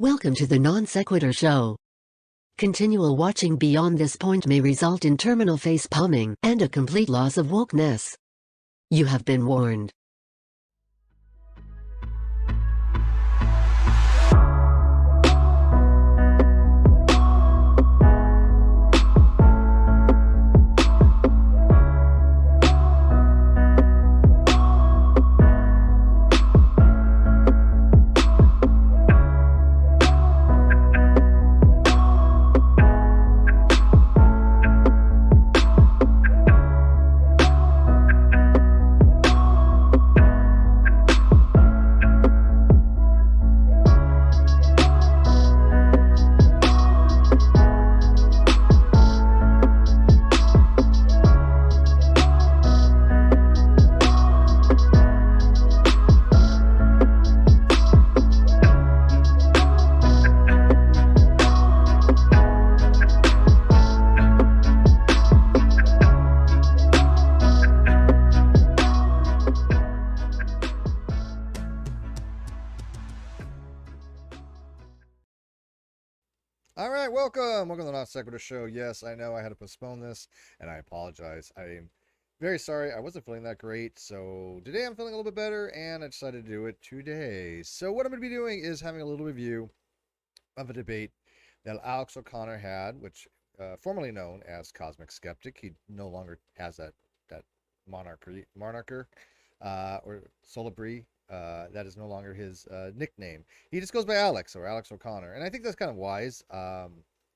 Welcome to the Non-Sequitur Show. Continual watching beyond this point may result in terminal face palming and a complete loss of wokeness. You have been warned. Welcome to the NonSequitur Show. Yes, I know I had to postpone this, and I apologize. I am very sorry. I wasn't feeling that great, so today I'm feeling a little bit better, and I decided to do it today. So what I'm going to be doing is having a little review of a debate that Alex O'Connor had, which formerly known as Cosmic Skeptic. He no longer has that moniker or Solibri. That is no longer his nickname. He just goes by Alex or Alex O'Connor, and I think that's kind of wise.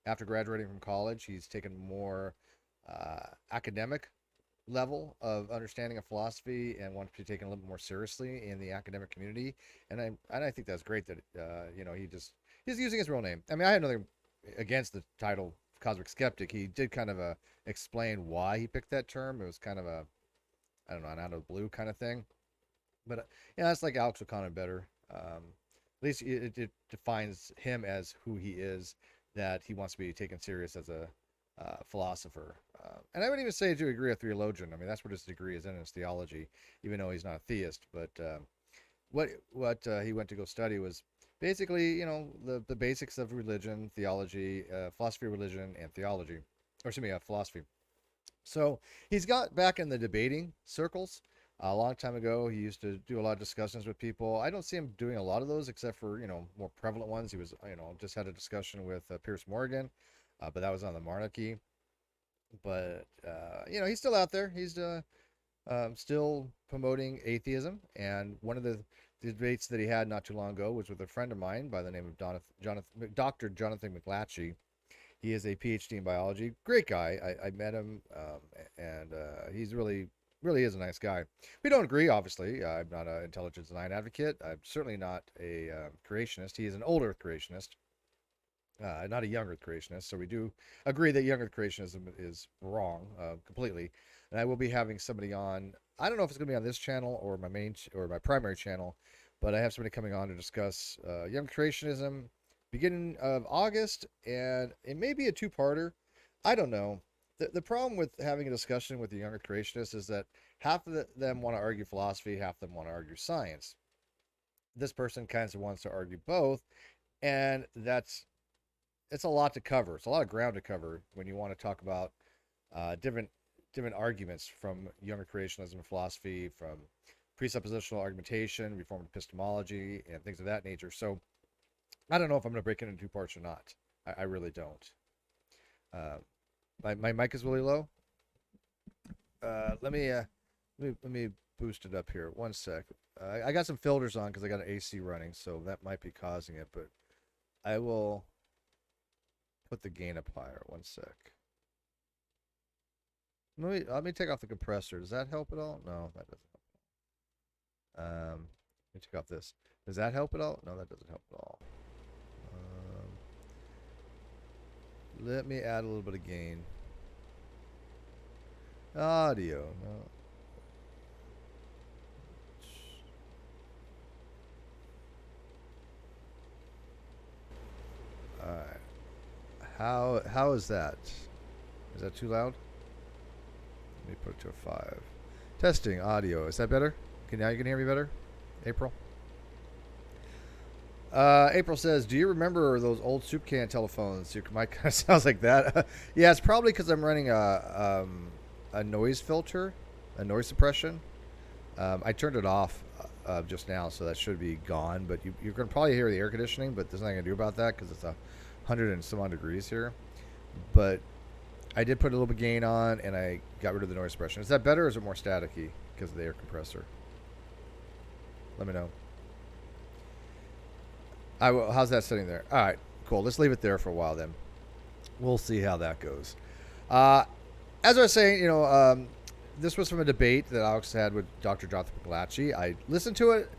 After graduating from college, he's taken more academic level of understanding of philosophy and wants to be taken a little more seriously in the academic community. And I think that's great that he's using his real name. I mean, I had nothing against the title Cosmic Skeptic. He did kind of explain why he picked that term. It was kind of an out of the blue kind of thing. But that's like Alex O'Connor better. At least it defines him as who he is, that he wants to be taken serious as a philosopher. And I would even say to agree a theologian. I mean, that's what his degree is in, his theology, even though he's not a theist. But what he went to go study was basically, the basics of religion, theology, philosophy of religion, and theology. Or excuse me, philosophy. So he's got back in the debating circles. A long time ago, he used to do a lot of discussions with people. I don't see him doing a lot of those, except for, more prevalent ones. He was, just had a discussion with Piers Morgan, but that was on the monarchy. But, he's still out there. He's still promoting atheism. And one of the debates that he had not too long ago was with a friend of mine by the name of Dr. Jonathan McLatchie. He is a PhD in biology. Great guy. I met him, and he's really is a nice guy. We don't agree, obviously. I'm not an intelligent design advocate. I'm certainly not a creationist. He is an old Earth creationist, not a young Earth creationist. So we do agree that young Earth creationism is wrong completely. And I will be having somebody on. I don't know if it's going to be on this channel or my primary channel, but I have somebody coming on to discuss young creationism beginning of August, and it may be a two-parter. I don't know. The problem with having a discussion with the younger creationists is that half of them want to argue philosophy, half of them want to argue science. This person kind of wants to argue both, and it's a lot to cover. It's a lot of ground to cover when you want to talk about different arguments from younger creationism philosophy, from presuppositional argumentation, reformed epistemology, and things of that nature. So I don't know if I'm going to break it into two parts or not. I really don't. My mic is really low. Let me boost it up here. One sec. I got some filters on because I got an AC running, so that might be causing it. But I will put the gain up higher. One sec. Let me take off the compressor. Does that help at all? No, that doesn't help. Let me take off this. Does that help at all? No, that doesn't help at all. Let me add a little bit of gain. Audio. No. Alright. How is that? Is that too loud? Let me put it to a 5. Testing audio. Is that better? Now you can hear me better? April? April says, "Do you remember those old soup can telephones? Your mic kind of sounds like that." Yeah, it's probably because I'm running a noise filter, a noise suppression. I turned it off just now, so that should be gone. But you're going to probably hear the air conditioning, but there's nothing I can do about that because it's 100 and some odd degrees here. But I did put a little bit of gain on, and I got rid of the noise suppression. Is that better, or is it more staticky because of the air compressor? Let me know. How's that sitting there? All right, cool. Let's leave it there for a while then. We'll see how that goes. As I was saying, this was from a debate that Alex had with Dr. Jonathan McLatchie. I listened to it.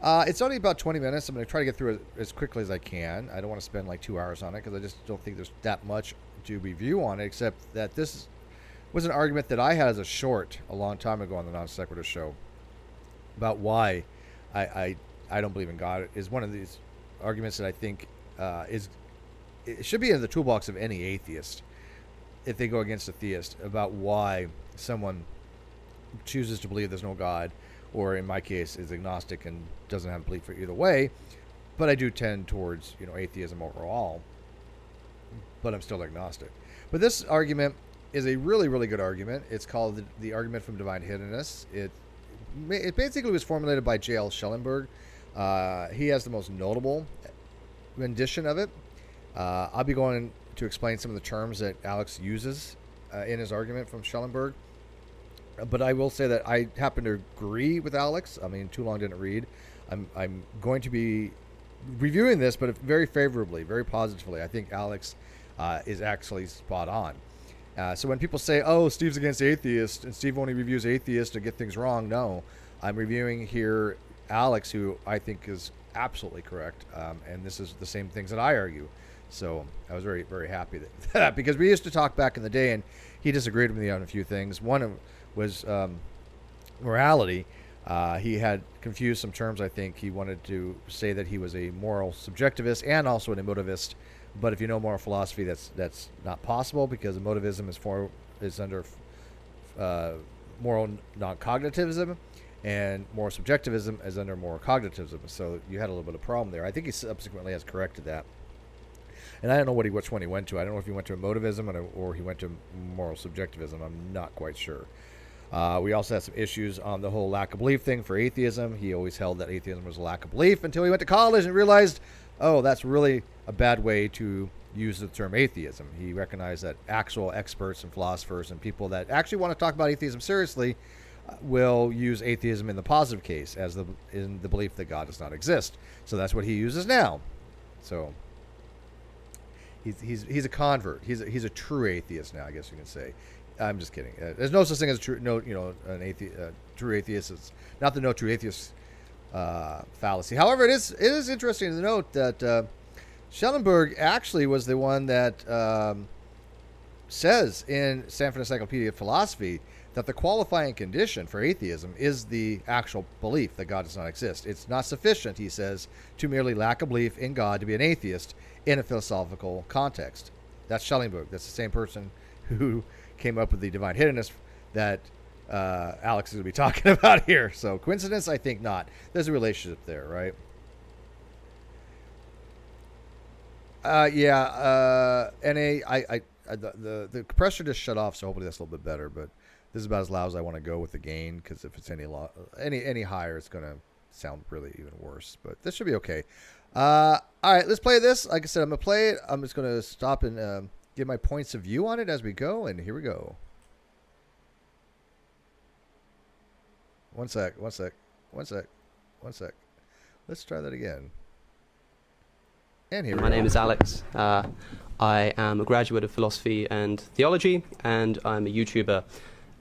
It's only about 20 minutes. I'm going to try to get through it as quickly as I can. I don't want to spend like 2 hours on it because I just don't think there's that much to review on it, except that this was an argument that I had as a short a long time ago on the NonSequitur Show about why I don't believe in God. It is one of these arguments that I think it should be in the toolbox of any atheist if they go against a theist about why someone chooses to believe there's no God, or in my case is agnostic and doesn't have belief for either way. But I do tend towards atheism overall, but I'm still agnostic. But this argument is a really, really good argument. It's called the argument from divine hiddenness. It basically was formulated by J.L. Schellenberg. He has the most notable rendition of it. I'll be going to explain some of the terms that Alex uses in his argument from Schellenberg. But I will say that I happen to agree with Alex. I mean, too long didn't read. I'm going to be reviewing this, but very favorably, very positively. I think Alex is actually spot on. So when people say, "Oh, Steve's against atheists," and Steve only reviews atheists to get things wrong, no, I'm reviewing here Alex, who I think is absolutely correct, and this is the same things that I argue. So I was very, very happy that because we used to talk back in the day, and he disagreed with me on a few things. One was morality. He had confused some terms. I think he wanted to say that he was a moral subjectivist and also an emotivist. But if you know moral philosophy, that's not possible, because emotivism is under moral non-cognitivism, and moral subjectivism is under moral cognitivism. So you had a little bit of problem there. I think he subsequently has corrected that. And I don't know which one he went to. I don't know if he went to emotivism or he went to moral subjectivism. I'm not quite sure. We also had some issues on the whole lack of belief thing for atheism. He always held that atheism was a lack of belief until he went to college and realized, oh, that's really a bad way to use the term atheism. He recognized that actual experts and philosophers and people that actually want to talk about atheism seriously will use atheism in the positive case, in the belief that God does not exist. So that's what he uses now. So he's a convert. He's a true atheist now, I guess you can say. I'm just kidding. There's no such thing as true atheist. It's not the no true atheist fallacy. However, it is interesting to note that Schellenberg actually was the one that says in Stanford Encyclopedia of Philosophy that the qualifying condition for atheism is the actual belief that God does not exist. It's not sufficient, he says, to merely lack a belief in God to be an atheist in a philosophical context. That's Schellenberg. That's the same person who came up with the divine hiddenness that Alex is going to be talking about here. So coincidence? I think not. There's a relationship there, right? The compressor just shut off, so hopefully that's a little bit better. But this is about as loud as I want to go with the gain, because if it's any higher, it's going to sound really even worse. But this should be okay. All right, let's play this. Like I said, I'm going to play it. I'm just going to stop and give my points of view on it as we go, and here we go. One sec. Let's try that again. And here we go. My name is Alex. I am a graduate of philosophy and theology, and I'm a YouTuber.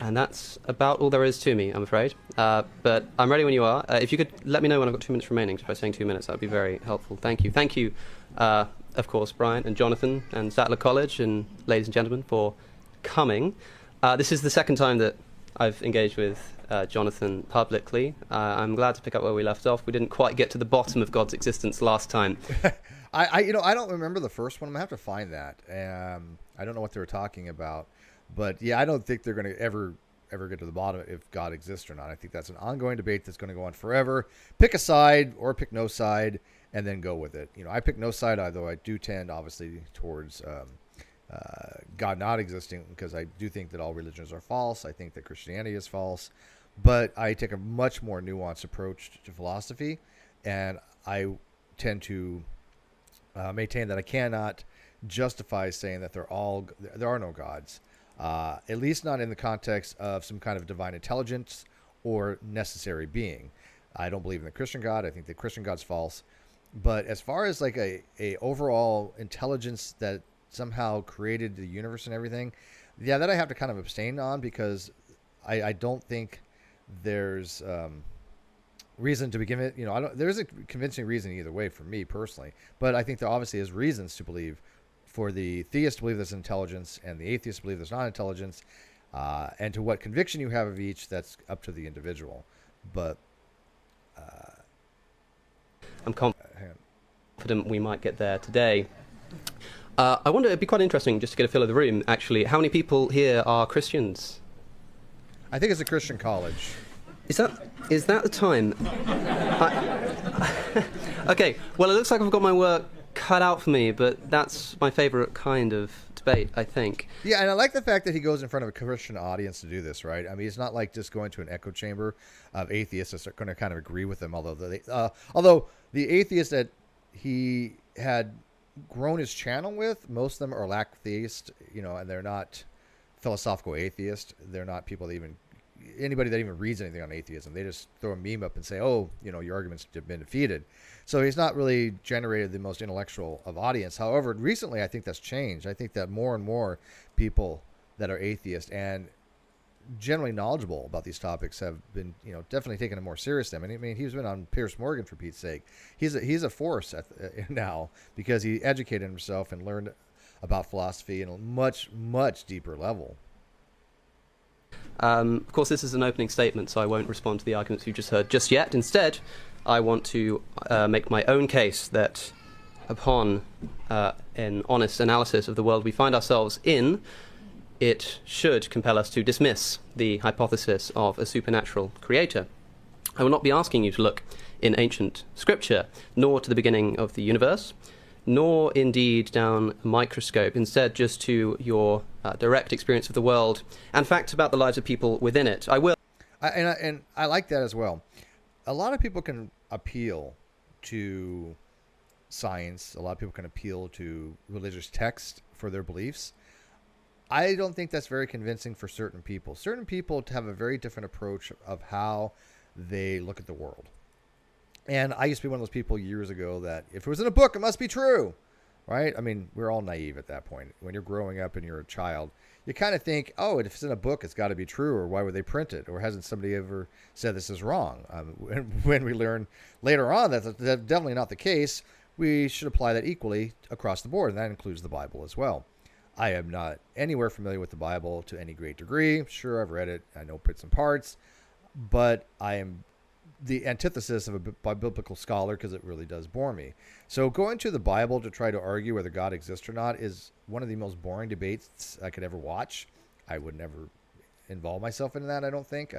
And that's about all there is to me, I'm afraid. But I'm ready when you are. If you could let me know when I've got 2 minutes remaining, just by saying 2 minutes, that would be very helpful. Thank you. Thank you, of course, Brian and Jonathan and Sattler College and ladies and gentlemen for coming. This is the second time that I've engaged with Jonathan publicly. I'm glad to pick up where we left off. We didn't quite get to the bottom of God's existence last time. I don't remember the first one. I'm going to have to find that. I don't know what they were talking about. But yeah, I don't think they're going to ever get to the bottom if God exists or not. I think that's an ongoing debate that's going to go on forever. Pick a side or pick no side. and then go with it. I pick no side, although I do tend, obviously, towards God not existing, because I do think that all religions are false. I think that Christianity is false, but I take a much more nuanced approach to philosophy, and I tend to maintain that I cannot justify saying that there are no gods, at least not in the context of some kind of divine intelligence or necessary being. I don't believe in the Christian God. I think the Christian God's false. But as far as like a overall intelligence that somehow created the universe and everything, yeah, that I have to kind of abstain on, because I don't think there's reason to begin it. There isn't a convincing reason either way for me personally, but I think there obviously is reasons to believe, for the theist to believe there's intelligence and the atheist to believe there's not intelligence, and to what conviction you have of each, that's up to the individual. But I'm confident we might get there today. I wonder, it'd be quite interesting just to get a feel of the room, actually. How many people here are Christians? I think it's a Christian college. Is that the time? Okay, well, it looks like I've got my work cut out for me, but that's my favourite kind of debate, I think. Yeah, and I like the fact that he goes in front of a Christian audience to do this, right? I mean, it's not like just going to an echo chamber of atheists that are going to kind of agree with him, although the atheists that he had grown his channel with, most of them are lack theist, and they're not philosophical atheists. They're not people that anybody that even reads anything on atheism. They just throw a meme up and say, oh, your arguments have been defeated. So he's not really generated the most intellectual of audience. However, recently I think that's changed. I think that more and more people that are atheists and generally knowledgeable about these topics have been, definitely taking it more seriously. I mean, he's been on Piers Morgan, for Pete's sake. He's a force now, because he educated himself and learned about philosophy in a much, much deeper level. Of course, this is an opening statement, so I won't respond to the arguments you just heard just yet. Instead, I want to make my own case that upon an honest analysis of the world we find ourselves in, it should compel us to dismiss the hypothesis of a supernatural creator. I will not be asking you to look in ancient scripture, nor to the beginning of the universe, nor indeed down a microscope, instead just to your direct experience of the world and facts about the lives of people within it. I will. And I like that as well. A lot of people can appeal to science. A lot of people can appeal to religious text for their beliefs. I don't think that's very convincing for certain people. Certain people have a very different approach of how they look at the world. And I used to be one of those people years ago that if it was in a book, it must be true, right? I mean, we're all naive at that point. When you're growing up and you're a child, you kind of think, oh, if it's in a book, it's got to be true, or why would they print it? Or hasn't somebody ever said this is wrong? When we learn later on that that's definitely not the case, we should apply that equally across the board, and that includes the Bible as well. I am not anywhere familiar with the Bible to any great degree. Sure, I've read it. I know bits and parts, but I am the antithesis of a biblical scholar, because it really does bore me. So going to the Bible to try to argue whether God exists or not is one of the most boring debates I could ever watch. I would never involve myself in that, I don't think.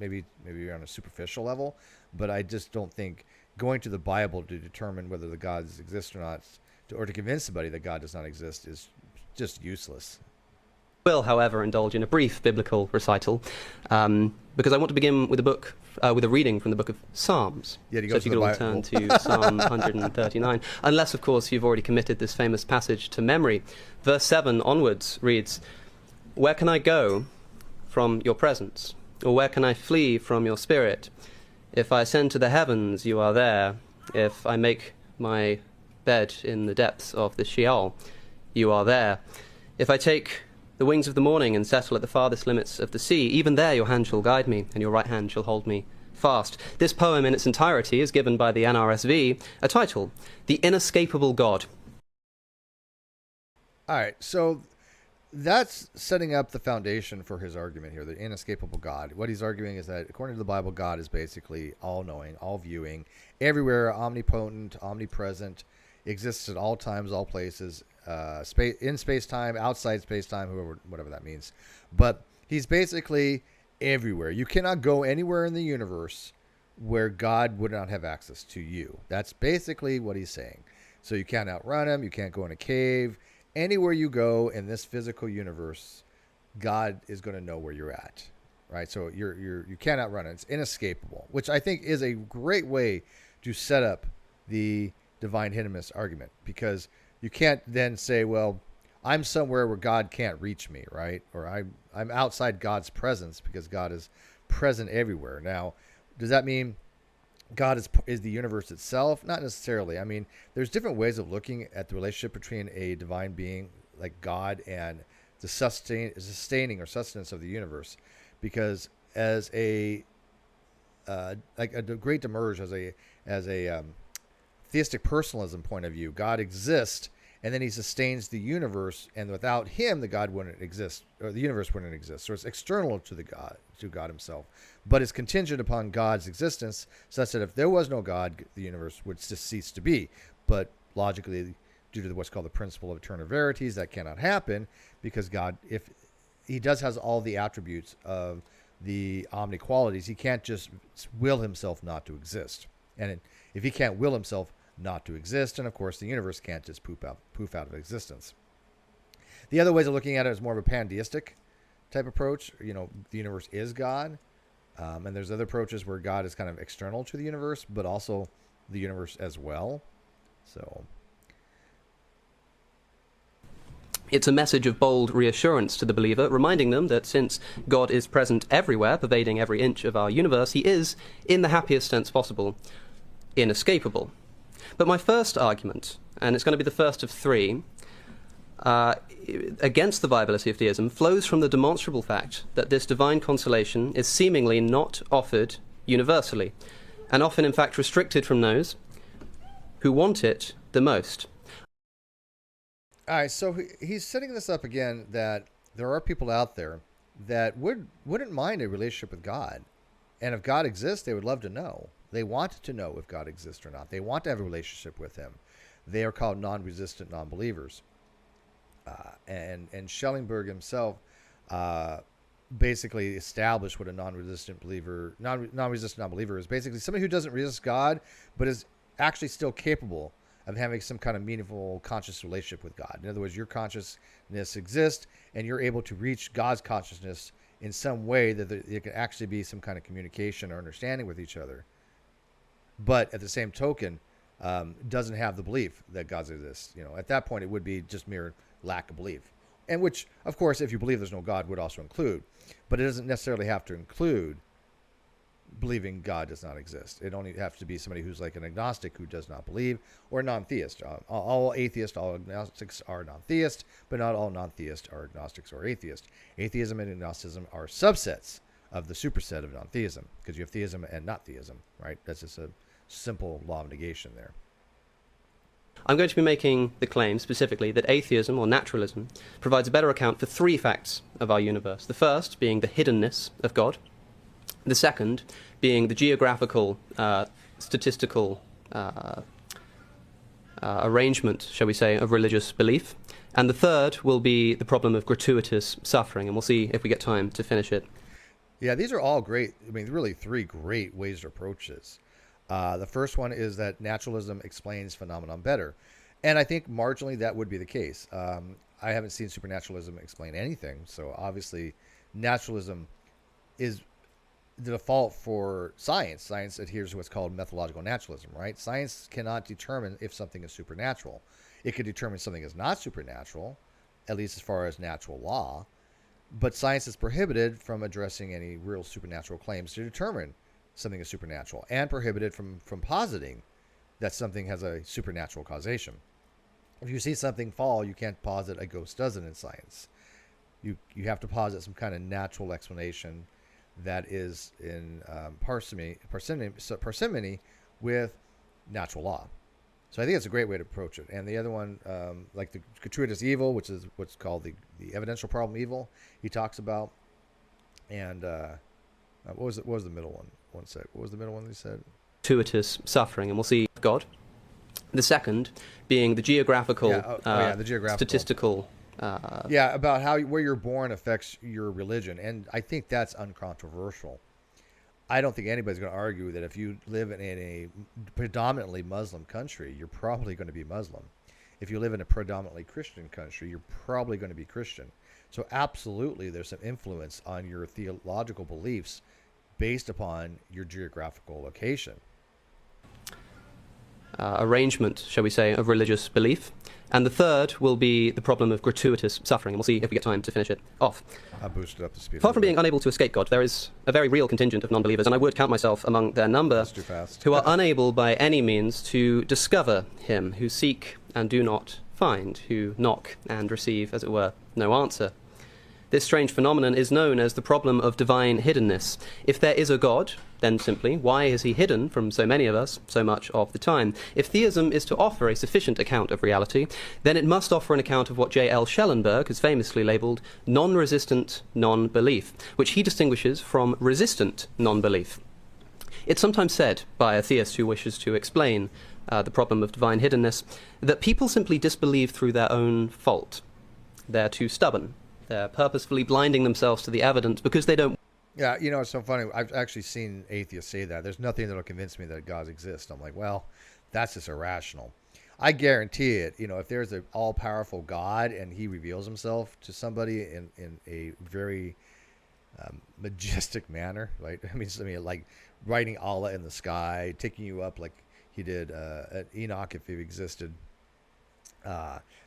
Maybe on a superficial level, but I just don't think going to the Bible to determine whether the gods exist or not, or to convince somebody that God does not exist, is just useless. Will, however, indulge in a brief biblical recital, because I want to begin with a reading from the book of Psalms. Yeah, so if you could all turn to Psalm 139, unless, of course, you've already committed this famous passage to memory. Verse 7 onwards reads, "Where can I go from your presence? Or where can I flee from your spirit? If I ascend to the heavens, you are there. If I make my bed in the depths of the Sheol, you are there. If I take the wings of the morning and settle at the farthest limits of the sea, even there your hand shall guide me, and your right hand shall hold me fast." This poem in its entirety is given by the NRSV a title, "The Inescapable God." All right, so that's setting up the foundation for his argument here, the inescapable God. What he's arguing is that, according to the Bible, God is basically all-knowing, all-viewing, everywhere, omnipotent, omnipresent, exists at all times, all places, in space-time, outside space-time, whatever that means. But he's basically everywhere. You cannot go anywhere in the universe where God would not have access to you. That's basically what he's saying. So you can't outrun him. You can't go in a cave. Anywhere you go in this physical universe, God is going to know where you're at, right? So you can't outrun it. It's inescapable, which I think is a great way to set up the divine hiddenness argument, because you can't then say, well, I'm somewhere where God can't reach me, right? Or I'm outside God's presence because God is present everywhere. Now, does that mean God is the universe itself? Not necessarily. I mean, there's different ways of looking at the relationship between a divine being like God and the sustaining or sustenance of the universe, because as a like a great demurge, as a theistic personalism point of view, God exists and then he sustains the universe, and without him the God wouldn't exist, or the universe wouldn't exist. So it's external to God himself, but it's contingent upon God's existence, such that if there was no God, the universe would just cease to be. But logically, due to what's called the principle of eternal verities, that cannot happen, because God, if he has all the attributes of the omni-qualities, he can't just will himself not to exist. And if he can't will himself not to exist, and of course the universe can't just poof out of existence. The other ways of looking at it is more of a pantheistic type approach. You know, the universe is God, and there's other approaches where God is kind of external to the universe, but also the universe as well. So it's a message of bold reassurance to the believer, reminding them that since God is present everywhere, pervading every inch of our universe, he is, in the happiest sense possible, inescapable. But my first argument, and it's going to be the first of three, against the viability of theism, flows from the demonstrable fact that this divine consolation is seemingly not offered universally, and often in fact restricted from those who want it the most. All right, so he's setting this up again, that there are people out there that wouldn't mind a relationship with God. And if God exists, they would love to know. They want to know if God exists or not. They want to have a relationship with him. They are called non-resistant non-believers. And Schellenberg himself basically established what a non-resistant non-believer is. Basically somebody who doesn't resist God, but is actually still capable of having some kind of meaningful conscious relationship with God. In other words, your consciousness exists, and you're able to reach God's consciousness in some way that there can actually be some kind of communication or understanding with each other. But at the same token, doesn't have the belief that God exists. You know, at that point, it would be just mere lack of belief. And which, of course, if you believe there's no God, would also include. But it doesn't necessarily have to include believing God does not exist. It only has to be somebody who's like an agnostic who does not believe, or a non-theist. All atheists, all agnostics are non-theist, but not all non-theists are agnostics or atheists. Atheism and agnosticism are subsets of the superset of non-theism, because you have theism and not theism, right? That's just a simple law of negation there. I'm going to be making the claim specifically that atheism or naturalism provides a better account for three facts of our universe. The first being the hiddenness of God. The second being the geographical, statistical arrangement, shall we say, of religious belief. And the third will be the problem of gratuitous suffering, and we'll see if we get time to finish it. Yeah, these are all great. I mean, really three great ways to approach this. The first one is that naturalism explains phenomenon better. And I think marginally that would be the case. I haven't seen supernaturalism explain anything. So obviously naturalism is the default for science. Science adheres to what's called methodological naturalism, right? Science cannot determine if something is supernatural. It could determine something is not supernatural, at least as far as natural law. But science is prohibited from addressing any real supernatural claims to determine something is supernatural, and prohibited from positing that something has a supernatural causation. If you see something fall, you can't posit a ghost does it in science. You have to posit some kind of natural explanation that is in parsimony with natural law. So I think it's a great way to approach it. And the other one, like the gratuitous evil, which is what's called the evidential problem evil, he talks about. And what was the middle one? One sec. What was the middle one he said? Gratuitous suffering, and we'll see God. The second being the geographical, the geographical. statistical. About how where you're born affects your religion, and I think that's uncontroversial. I don't think anybody's going to argue that if you live in a predominantly Muslim country, you're probably going to be Muslim. If you live in a predominantly Christian country, you're probably going to be Christian. So absolutely, there's some influence on your theological beliefs based upon your geographical location. Arrangement, shall we say, of religious belief. And the third will be the problem of gratuitous suffering. And we'll see if we get time to finish it off. I boosted up the speed. Apart from being unable to escape God, there is a very real contingent of non-believers, and I would count myself among their number, That's too fast. who are unable by any means to discover him, who seek and do not find, who knock and receive, as it were, no answer. This strange phenomenon is known as the problem of divine hiddenness. If there is a God, then simply, why is he hidden from so many of us so much of the time? If theism is to offer a sufficient account of reality, then it must offer an account of what J.L. Schellenberg has famously labelled non-resistant non-belief, which he distinguishes from resistant non-belief. It's sometimes said by a theist who wishes to explain the problem of divine hiddenness that people simply disbelieve through their own fault. They're too stubborn. They're purposefully blinding themselves to the evidence because they don't... Yeah, you know, it's so funny. I've actually seen atheists say that. There's nothing that'll convince me that God exists. I'm like, well, that's just irrational. I guarantee it. You know, if there's an all-powerful God and he reveals himself to somebody in a very majestic manner, right? I mean, like writing Allah in the sky, taking you up like he did at Enoch if he existed.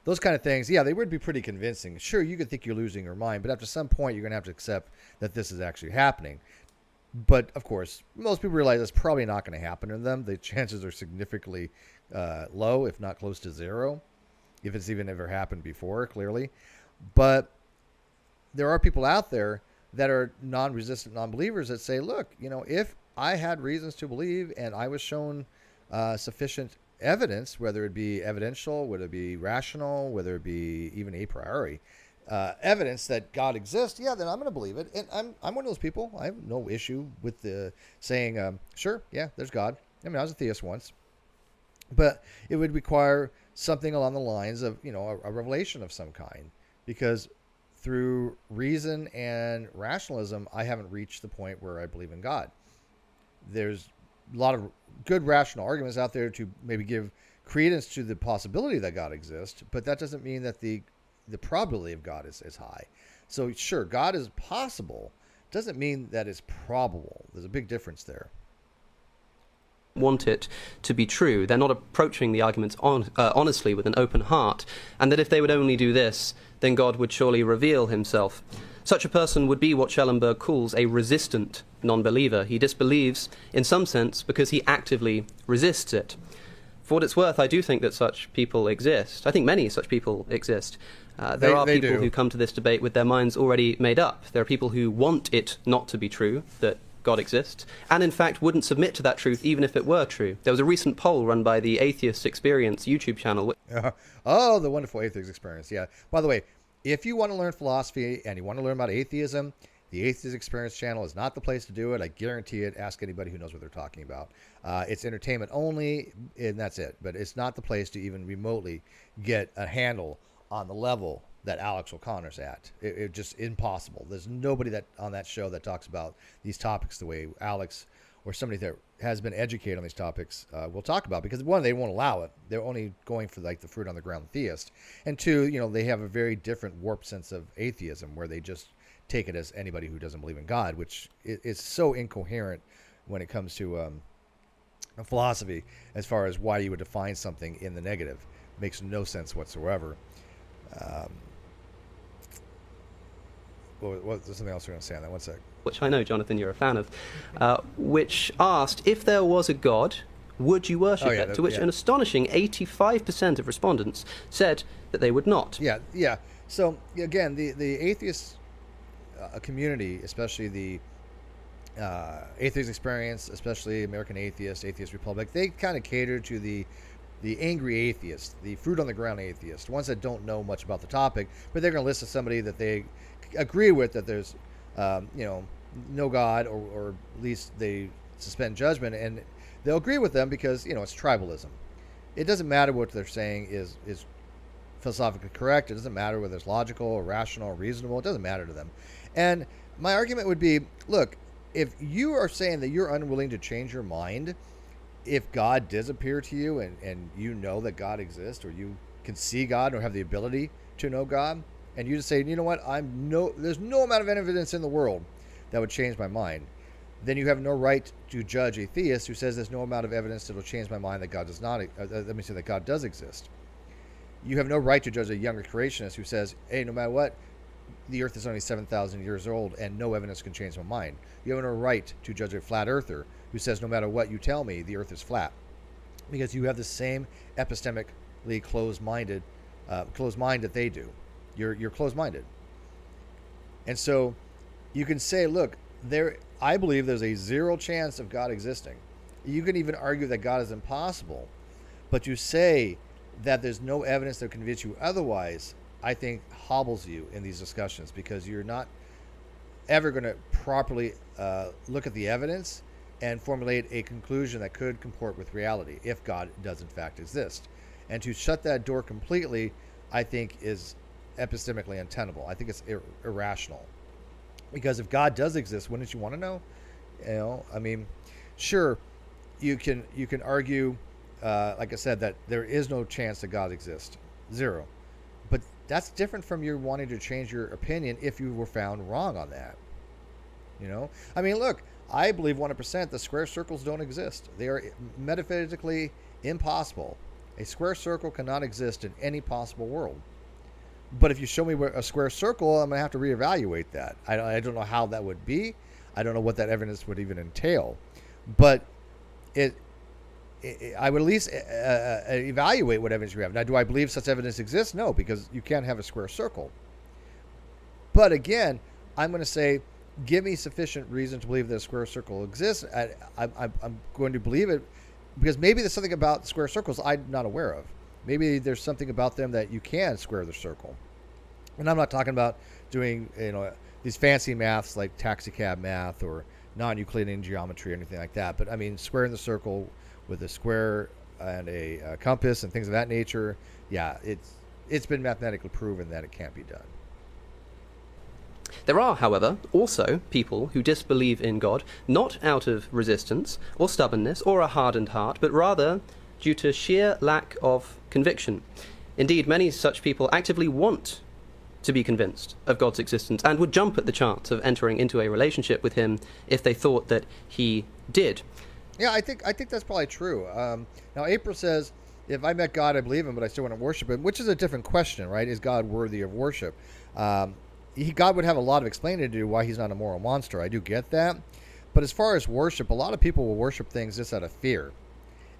Those kind of things, yeah, they would be pretty convincing. Sure, you could think you're losing your mind, but after some point, you're going to have to accept that this is actually happening. But, of course, most people realize that's probably not going to happen to them. The chances are significantly low, if not close to zero, if it's even ever happened before, clearly. But there are people out there that are non-resistant non-believers that say, look, you know, if I had reasons to believe and I was shown sufficient evidence, whether it be evidential, whether it be rational, whether it be even a priori, evidence that God exists, yeah, then I'm going to believe it. And I'm one of those people. I have no issue with the saying, sure, yeah, there's God. I mean, I was a theist once, but it would require something along the lines of, you know, a revelation of some kind, because through reason and rationalism, I haven't reached the point where I believe in God. There's a lot of good rational arguments out there to maybe give credence to the possibility that God exists, but that doesn't mean that the probability of God is high. So sure, God is possible, doesn't mean that it's probable. There's a big difference there. Want it to be true. They're not approaching the arguments honestly with an open heart, and that if they would only do this, then God would surely reveal himself. Such a person would be what Schellenberg calls a resistant non-believer. He disbelieves, in some sense, because he actively resists it. For what it's worth, I do think that such people exist. I think many such people exist. There are people who come to this debate with their minds already made up. There are people who want it not to be true, that God exists, and in fact wouldn't submit to that truth even if it were true. There was a recent poll run by the Atheist Experience YouTube channel. Oh, the wonderful Atheist Experience, yeah. By the way, if you want to learn philosophy and you want to learn about atheism, the Atheist Experience channel is not the place to do it. I guarantee it. Ask anybody who knows what they're talking about. It's entertainment only, and that's it. But it's not the place to even remotely get a handle on the level that Alex O'Connor's at. It's just impossible. There's nobody that on that show that talks about these topics the way Alex or somebody that has been educated on these topics will talk about, because one, they won't allow it. They're only going for like the fruit on the ground theist, and two, you know, they have a very different warped sense of atheism where they just take it as anybody who doesn't believe in God, which is so incoherent when it comes to philosophy as far as why you would define something in the negative. It makes no sense whatsoever. There's something else we're going to say on that. One sec. Which I know, Jonathan, you're a fan of, which asked, if there was a God, would you worship it? To which an astonishing 85% of respondents said that they would not. Yeah. So, again, the atheist community, especially the Atheist Experience, especially American Atheist, Atheist Republic, they kind of cater to the angry atheist, the fruit on the ground atheist, ones that don't know much about the topic, but they're going to listen to somebody that they agree with, that there's no God, or at least they suspend judgment, and they'll agree with them because, you know, it's tribalism. It doesn't matter what they're saying is philosophically correct. It doesn't matter whether it's logical or rational or reasonable. It doesn't matter to them. And my argument would be, look, if you are saying that you're unwilling to change your mind, if God does appear to you and you know that God exists, or you can see God or have the ability to know God, and you just say, you know what, there's no amount of evidence in the world that would change my mind, then you have no right to judge a theist who says there's no amount of evidence that will change my mind that God does not. Let me say that God does exist. You have no right to judge a younger creationist who says, hey, no matter what, the earth is only 7,000 years old and no evidence can change my mind. You have no right to judge a flat earther who says, no matter what you tell me, the earth is flat. Because you have the same epistemically closed mind that they do. You're closed-minded. And so you can say, look, I believe there's a 0 chance of God existing. You can even argue that God is impossible. But you say that there's no evidence that convince you otherwise, I think hobbles you in these discussions, because you're not ever going to properly look at the evidence and formulate a conclusion that could comport with reality if God does in fact exist. And to shut that door completely, I think, is epistemically untenable. I think it's irrational. Because if God does exist, wouldn't you want to know? You know, I mean, sure, you can argue, like I said, that there is no chance that God exists, 0. But that's different from you wanting to change your opinion if you were found wrong on that. You know, I mean, look, I believe 100% that square circles don't exist. They are metaphysically impossible. A square circle cannot exist in any possible world. But if you show me a square circle, I'm going to have to reevaluate that. I don't know how that would be. I don't know what that evidence would even entail. But I would at least evaluate what evidence you have. Now, do I believe such evidence exists? No, because you can't have a square circle. But again, I'm going to say, give me sufficient reason to believe that a square circle exists. I'm going to believe it because maybe there's something about square circles I'm not aware of. Maybe there's something about them that you can square the circle. And I'm not talking about doing, these fancy maths like taxicab math or non-Euclidean geometry or anything like that. But I mean, squaring the circle with a square and a compass and things of that nature, yeah, it's been mathematically proven that it can't be done. There are, however, also people who disbelieve in God, not out of resistance or stubbornness or a hardened heart, but rather due to sheer lack of conviction. Indeed, many such people actively want to be convinced of God's existence and would jump at the chance of entering into a relationship with him if they thought that he did. Yeah, I think that's probably true. Now, April says, if I met God, I believe him, but I still want to worship him, which is a different question, right? Is God worthy of worship? God would have a lot of explaining to do why he's not a moral monster. I do get that. But as far as worship, a lot of people will worship things just out of fear.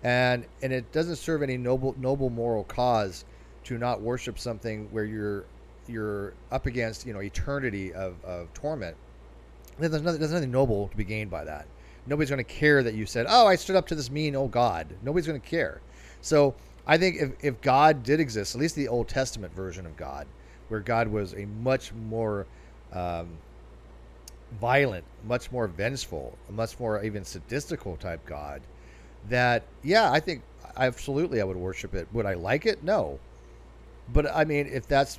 And it doesn't serve any noble moral cause to not worship something where you're up against eternity of torment. There's nothing noble to be gained by that. Nobody's going to care that you said, "Oh, I stood up to this mean old God." Nobody's going to care. So I think if God did exist, at least the Old Testament version of God, where God was a much more violent, much more vengeful, a much more even sadistical type God, that, yeah, I think absolutely I would worship it. Would I like it? No. But I mean, if that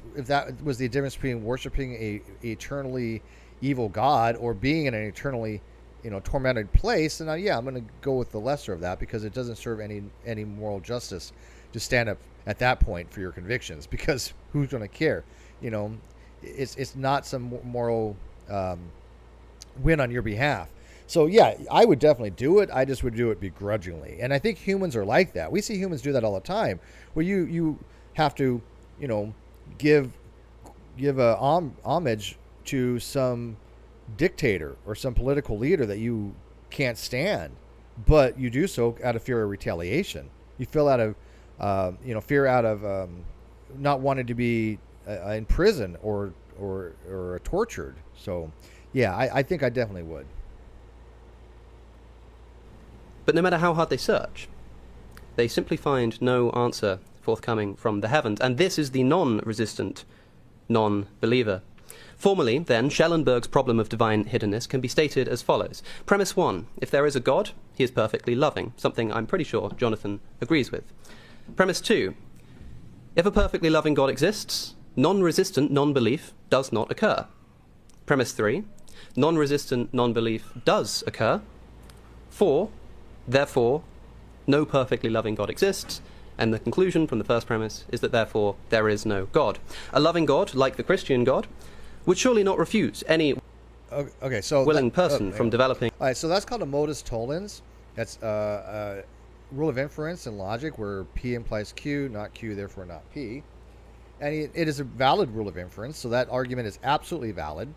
was the difference between worshiping a eternally evil God or being in an eternally tormented place, then yeah, I'm going to go with the lesser of that, because it doesn't serve any moral justice to stand up at that point for your convictions, because who's going to care? It's not some moral win on your behalf. So yeah, I would definitely do it. I just would do it begrudgingly. And I think humans are like that. We see humans do that all the time, where you have to, give a homage to some dictator or some political leader that you can't stand, but you do so out of fear of retaliation. You feel out of, fear out of not wanting to be in prison or tortured. So yeah, I think I definitely would. But no matter how hard they search, they simply find no answer forthcoming from the heavens, and this is the non-resistant non-believer. Formally, then, Schellenberg's problem of divine hiddenness can be stated as follows. Premise 1. If there is a God, he is perfectly loving, something I'm pretty sure Jonathan agrees with. Premise 2. If a perfectly loving God exists, non-resistant non-belief does not occur. Premise 3. non-resistant non-belief does occur. 4, therefore, no perfectly loving God exists, and the conclusion from the first premise is that therefore there is no God. A loving God, like the Christian God, would surely not refuse any Okay, so willing person from developing. All right, so that's called a modus tollens. That's a rule of inference in logic where P implies Q, not Q, therefore not P. And it is a valid rule of inference, so that argument is absolutely valid.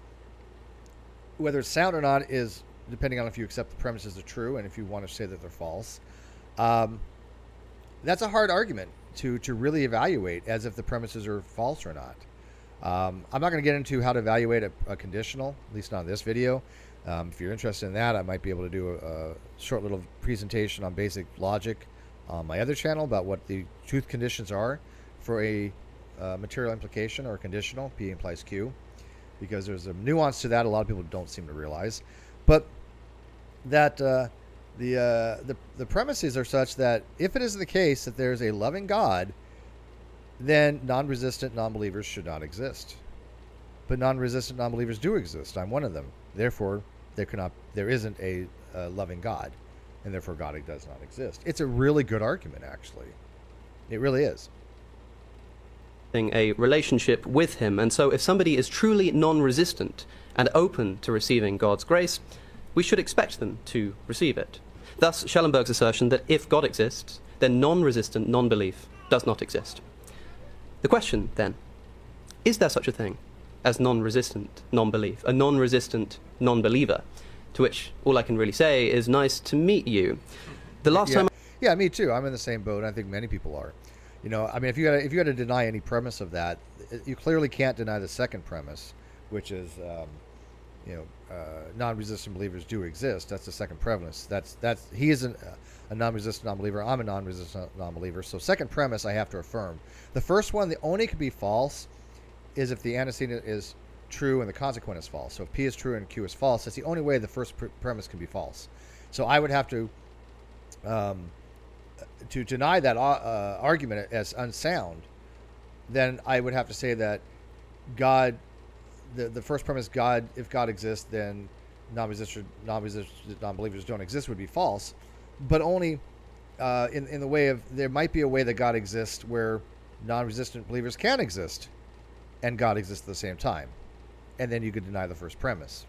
Whether it's sound or not is depending on if you accept the premises are true and if you want to say that they're false. That's a hard argument to really evaluate as if the premises are false or not. I'm not going to get into how to evaluate a conditional, at least not in this video. If you're interested in that, I might be able to do a short little presentation on basic logic on my other channel about what the truth conditions are for a material implication or conditional, P implies Q, because there's a nuance to that a lot of people don't seem to realize. But that the premises are such that if it is the case that there's a loving God, then non-resistant non-believers should not exist. But non-resistant non-believers do exist. I'm one of them. Therefore, there isn't a loving God, and therefore God does not exist. It's a really good argument, actually. It really is. A relationship with him, and so if somebody is truly non-resistant and open to receiving God's grace, we should expect them to receive it. Thus, Schellenberg's assertion that if God exists, then non-resistant non-belief does not exist. The question, then, is there such a thing as non-resistant non-belief, a non-resistant non-believer? To which all I can really say is nice to meet you. The last time... Yeah, me too. I'm in the same boat, and I think many people are. You know, I mean, if you got to deny any premise of that, you clearly can't deny the second premise, which is, non-resistant believers do exist. That's the second premise. He is a non-resistant non-believer. I'm a non-resistant non-believer. So second premise, I have to affirm. The first one, the only could be false, is if the antecedent is true and the consequent is false. So if P is true and Q is false, that's the only way the first premise can be false. So I would have to deny that argument as unsound. Then I would have to say that God, the first premise, God, if God exists, then non-resistant non-believers don't exist would be false, but only in the way of there might be a way that God exists where non-resistant believers can exist and God exists at the same time, and then you could deny the first premise.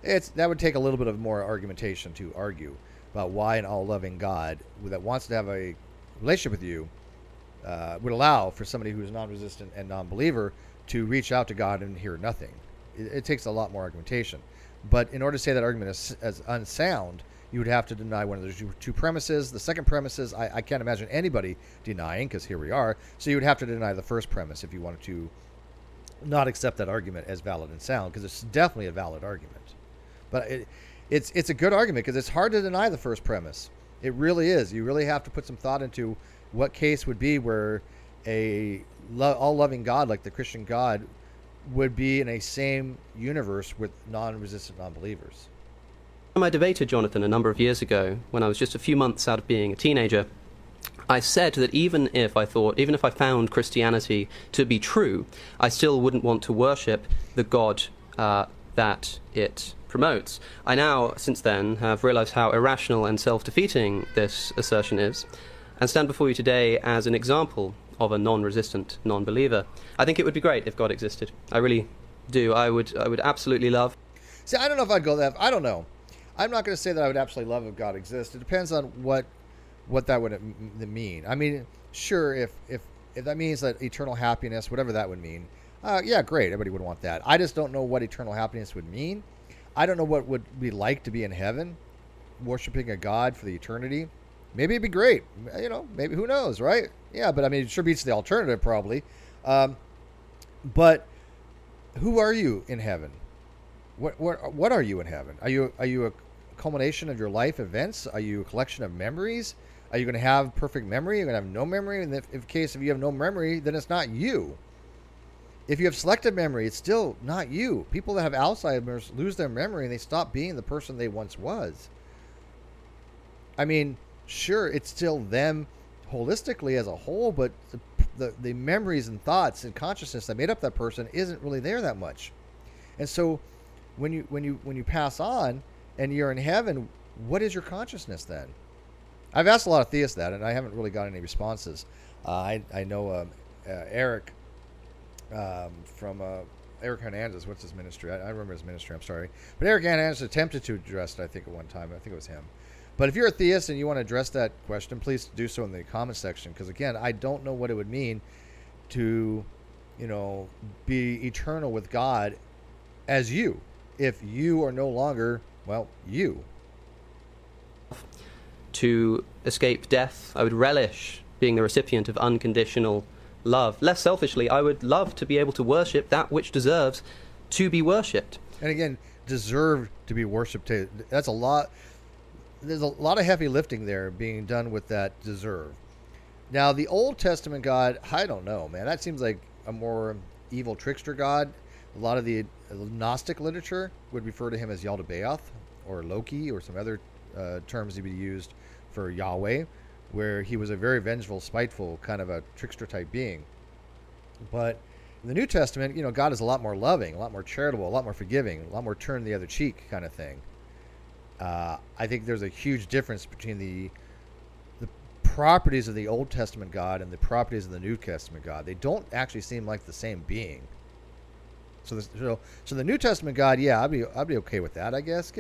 That would take a little bit of more argumentation to argue about why an all-loving God that wants to have a relationship with you would allow for somebody who is non-resistant and non-believer to reach out to God and hear nothing. It takes a lot more argumentation. But in order to say that argument as unsound, you would have to deny one of those two premises. The second premise is I can't imagine anybody denying, because here we are. So you would have to deny the first premise if you wanted to not accept that argument as valid and sound, because it's definitely a valid argument. But it's a good argument because it's hard to deny the first premise. It really is. You really have to put some thought into what case would be where a all-loving God like the Christian God would be in a same universe with non-resistant non-believers. I debated Jonathan a number of years ago when I was just a few months out of being a teenager. I said that even if I found Christianity to be true, I still wouldn't want to worship the God that it promotes. I now, since then, have realized how irrational and self-defeating this assertion is, and stand before you today as an example of a non-resistant non-believer. I think it would be great if God existed. I really do. I would absolutely love. See, I don't know if I'd go that. I don't know. I'm not going to say that I would absolutely love if God exists. It depends on what that would mean. I mean, sure, if that means that eternal happiness, whatever that would mean, yeah, great. Everybody would want that. I just don't know what eternal happiness would mean. I don't know what would be like to be in heaven, worshiping a God for the eternity. Maybe it'd be great. Maybe, who knows, right? Yeah, but I mean, it sure beats the alternative probably. But who are you in heaven? What are you in heaven? Are you a culmination of your life events? Are you a collection of memories? Are you going to have perfect memory? Are you going to have no memory? And if you have no memory, then it's not you. If you have selective memory, it's still not you. People that have Alzheimer's lose their memory and they stop being the person they once was. I mean, sure, it's still them holistically as a whole, but the memories and thoughts and consciousness that made up that person isn't really there that much. And so when you pass on and you're in heaven, what is your consciousness then? I've asked a lot of theists that, and I haven't really got any responses. I know Eric from Eric Hernandez. What's his ministry? I remember his ministry. I'm sorry, but Eric Hernandez attempted to address it, I think, at one time. I think it was him. But if you're a theist and you want to address that question, please do so in the comment section. Because again, I don't know what it would mean to, be eternal with God as you, if you are no longer, well, you. To escape death, I would relish being the recipient of unconditional love. Less selfishly, I would love to be able to worship that which deserves to be worshipped. And again, deserve to be worshipped. That's a lot. There's a lot of heavy lifting there being done with that deserve. Now, the Old Testament God, I don't know, man. That seems like a more evil trickster God. A lot of the Gnostic literature would refer to him as Yaldabaoth or Loki or some other terms he would be used for Yahweh, where he was a very vengeful, spiteful, kind of a trickster type being. But in the New Testament, God is a lot more loving, a lot more charitable, a lot more forgiving, a lot more turn the other cheek kind of thing. I think there's a huge difference between the properties of the Old Testament God and the properties of the New Testament God. They don't actually seem like the same being. So the New Testament God, yeah, I'd be okay with that, I guess.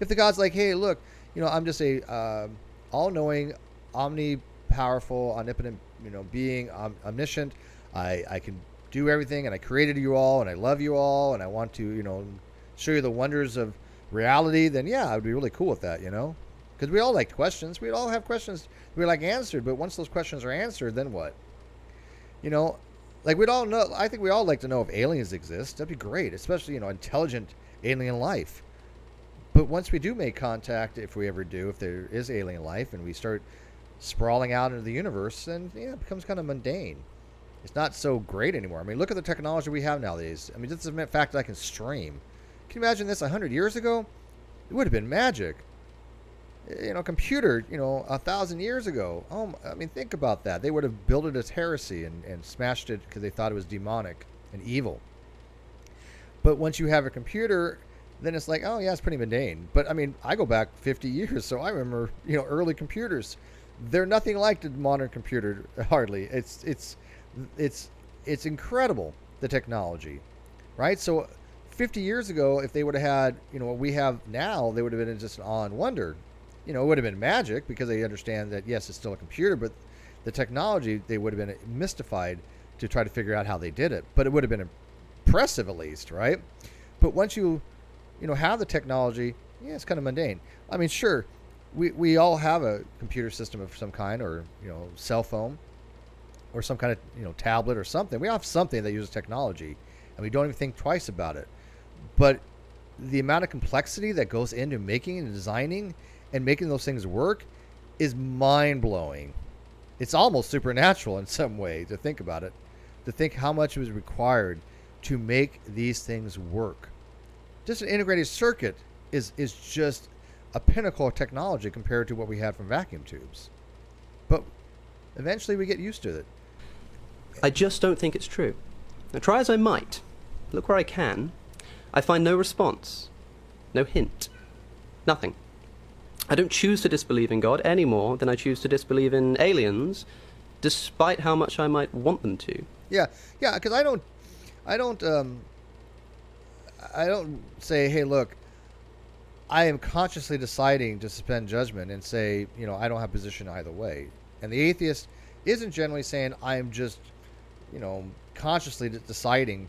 If the God's like, hey, look, I'm just a all-knowing, omnipowerful, omnipotent, being, omniscient. I can do everything, and I created you all, and I love you all, and I want to, show you the wonders of reality. Then yeah, I would be really cool with that, because we all like questions. We all have questions we like answered, but once those questions are answered, then what? Like we'd all know. I think we all like to know if aliens exist. That'd be great, especially intelligent alien life. But once we do make contact, if we ever do, if there is alien life, and we start sprawling out into the universe, then it becomes kind of mundane. It's not so great anymore. I mean, look at the technology we have nowadays. I mean, just the fact that I can stream. Can you imagine this 100 years ago? It would have been magic. Computer, 1,000 years ago. Oh, I mean, think about that. They would have built it as heresy and smashed it because they thought it was demonic and evil. But once you have a computer, then it's like, oh yeah, it's pretty mundane. But I mean, I go back 50 years, so I remember, early computers. They're nothing like the modern computer, hardly. It's incredible, the technology, right? So 50 years ago, if they would have had, what we have now, they would have been just an awe and wonder. It would have been magic because they understand that, yes, it's still a computer, but the technology, they would have been mystified to try to figure out how they did it. But it would have been impressive at least, right? But once you have the technology, yeah, it's kind of mundane. I mean, sure, we all have a computer system of some kind, or, cell phone, or some kind of, tablet or something. We all have something that uses technology, and we don't even think twice about it. But the amount of complexity that goes into making and designing and making those things work is mind-blowing. It's almost supernatural in some way to think about it, to think how much was required to make these things work. Just an integrated circuit is just a pinnacle of technology compared to what we had from vacuum tubes. But eventually we get used to it. I just don't think it's true. Now, try as I might, look where I can, I find no response, no hint, nothing. I don't choose to disbelieve in God any more than I choose to disbelieve in aliens, despite how much I might want them to. Yeah, because I don't say, hey, look, I am consciously deciding to suspend judgment and say, I don't have a position either way. And the atheist isn't generally saying, I am just, consciously deciding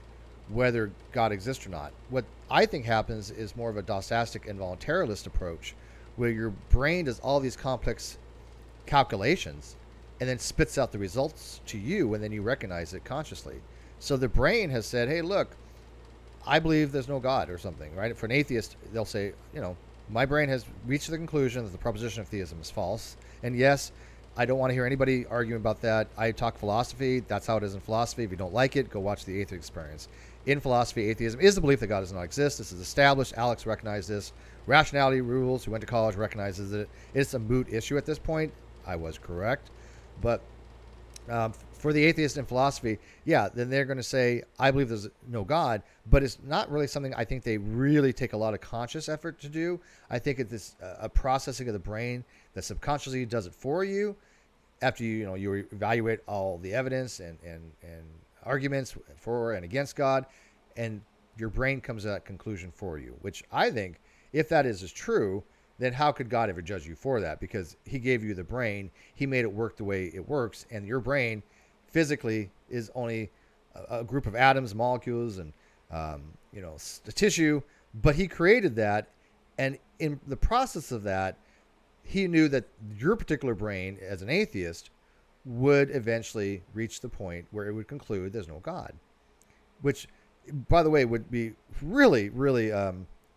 whether God exists or not. What I think happens is more of a doxastic and voluntarist approach, where your brain does all these complex calculations and then spits out the results to you, and then you recognize it consciously. So the brain has said, hey, look, I believe there's no God or something, right? For an atheist, they'll say, my brain has reached the conclusion that the proposition of theism is false. And yes, I don't want to hear anybody arguing about that. I talk philosophy. That's how it is in philosophy. If you don't like it, go watch the Atheist Experience. In philosophy, atheism is the belief that God does not exist. This is established. Alex recognized this. Rationality rules, who went to college, recognizes it. It's a moot issue at this point. I was correct. But for the atheist in philosophy, yeah, then they're going to say, I believe there's no God, but it's not really something I think they really take a lot of conscious effort to do. I think it's a processing of the brain that subconsciously does it for you after you evaluate all the evidence and arguments for and against God, and your brain comes to that conclusion for you, which I think, if that is true, then how could God ever judge you for that? Because he gave you the brain, he made it work the way it works, and your brain physically is only a group of atoms, molecules, and tissue, but he created that, and in the process of that, he knew that your particular brain, as an atheist, would eventually reach the point where it would conclude there's no God, which, by the way, would be really, really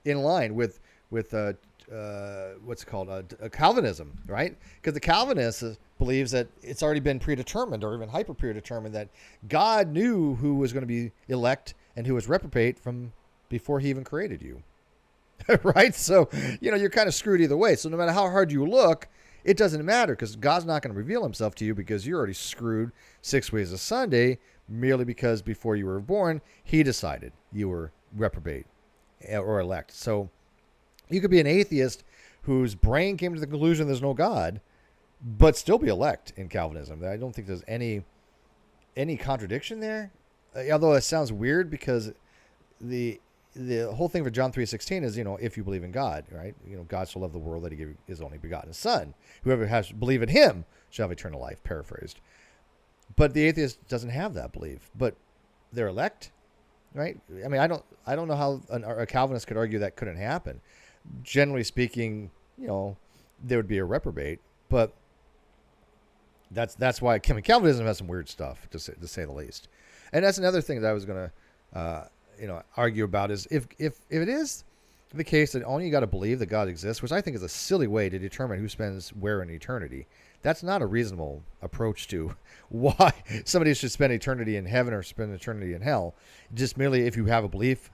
in line with what's called Calvinism, right? Because the Calvinist believes that it's already been predetermined, or even hyper predetermined, that God knew who was going to be elect and who was reprobate from before he even created you. Right? So, you're kind of screwed either way. So no matter how hard you look, it doesn't matter, because God's not going to reveal himself to you, because you're already screwed 6 ways a Sunday, merely because before you were born, he decided you were reprobate or elect. So you could be an atheist whose brain came to the conclusion there's no God, but still be elect in Calvinism. I don't think there's any contradiction there. Although it sounds weird, because the whole thing for John 3:16 is, if you believe in God, right? God so loved the world that he gave his only begotten Son. Whoever has believe in him shall have eternal life, paraphrased. But the atheist doesn't have that belief, but they're elect, right? I mean, I don't know how a Calvinist could argue that couldn't happen. Generally speaking, there would be a reprobate, but that's why Calvinism has some weird stuff, to say the least. And that's another thing that I was going to argue about, is if it is the case that only you got to believe that God exists, which I think is a silly way to determine who spends where in eternity. That's not a reasonable approach to why somebody should spend eternity in heaven or spend eternity in hell. Just merely if you have a belief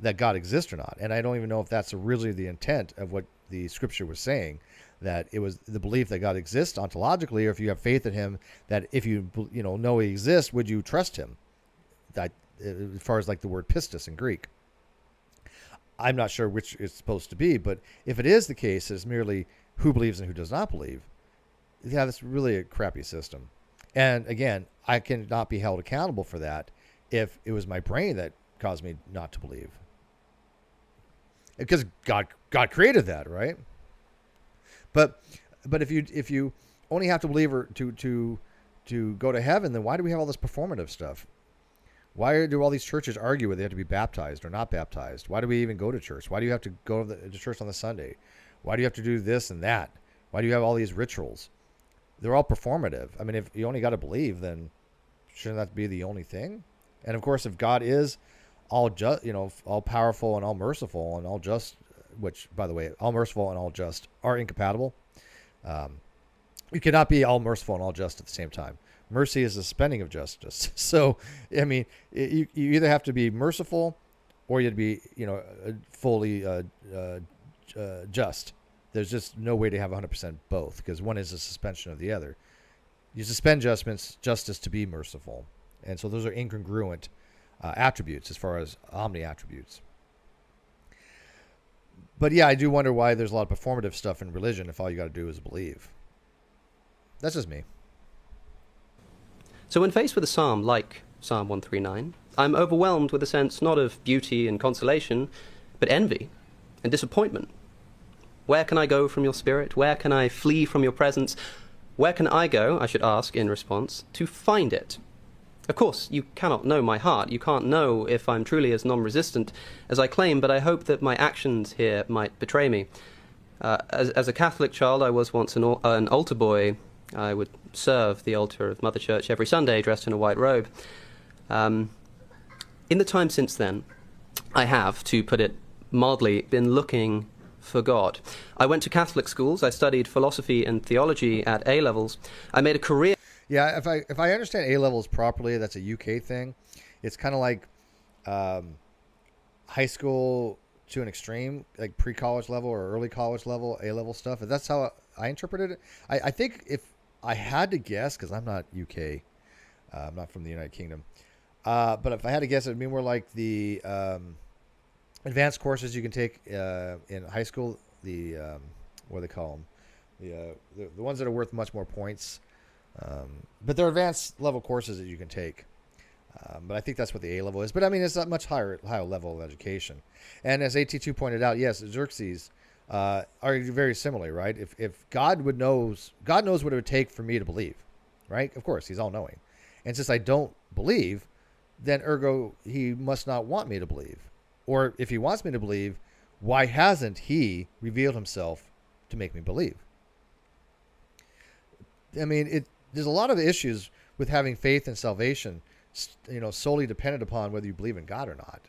that God exists or not. And I don't even know if that's really the intent of what the scripture was saying, that it was the belief that God exists ontologically, or if you have faith in him, that if you know he exists, would you trust him? That, as far as like the word pistis in Greek. I'm not sure which it's supposed to be, but if it is the case, it's merely who believes and who does not believe. Yeah, that's really a crappy system. And again, I cannot be held accountable for that if it was my brain that caused me not to believe. Because God created that, right? But if you only have to believe or to go to heaven, then why do we have all this performative stuff? Why do all these churches argue whether they have to be baptized or not baptized? Why do we even go to church? Why do you have to go to church on the Sunday? Why do you have to do this and that? Why do you have all these rituals? They're all performative. I mean, if you only got to believe, then shouldn't that be the only thing? And of course, if God is all just, all powerful and all merciful and all just, which, by the way, all merciful and all just are incompatible. You cannot be all merciful and all just at the same time. Mercy is the spending of justice. So, I mean, you either have to be merciful or you have to be, fully just. There's just no way to have 100% both, because one is a suspension of the other. You suspend justice to be merciful. And so those are incongruent attributes as far as omni attributes. But yeah, I do wonder why there's a lot of performative stuff in religion if all you got to do is believe. That's just me. So when faced with a psalm like Psalm 139, I'm overwhelmed with a sense not of beauty and consolation, but envy and disappointment. Where can I go from your spirit? Where can I flee from your presence? Where can I go, I should ask in response, to find it? Of course, you cannot know my heart. You can't know if I'm truly as non-resistant as I claim, but I hope that my actions here might betray me. As a Catholic child, I was once an altar boy. I would serve the altar of Mother Church every Sunday dressed in a white robe. In the time since then, I have, to put it mildly, been looking for God. I went to Catholic schools. I studied philosophy and theology at A-levels. I made a career... Yeah, if I understand A-levels properly, that's a UK thing. It's kind of like high school to an extreme, like pre-college level or early college level A-level stuff. That's how I interpreted it. I think if I had to guess, because I'm not UK I'm not from the United Kingdom. But if I had to guess, it would be more like the advanced courses you can take in high school. The what do they call them? The ones that are worth much more points. But they're advanced level courses that you can take. But I think that's what the A level is. But I mean, it's a much higher level of education. And as AT2 pointed out, yes, Xerxes are very similar, right? If God knows what it would take for me to believe, right? Of course, he's all knowing. And since I don't believe, then ergo he must not want me to believe. Or if he wants me to believe, why hasn't he revealed himself to make me believe? I mean, there's a lot of issues with having faith and salvation, solely dependent upon whether you believe in God or not.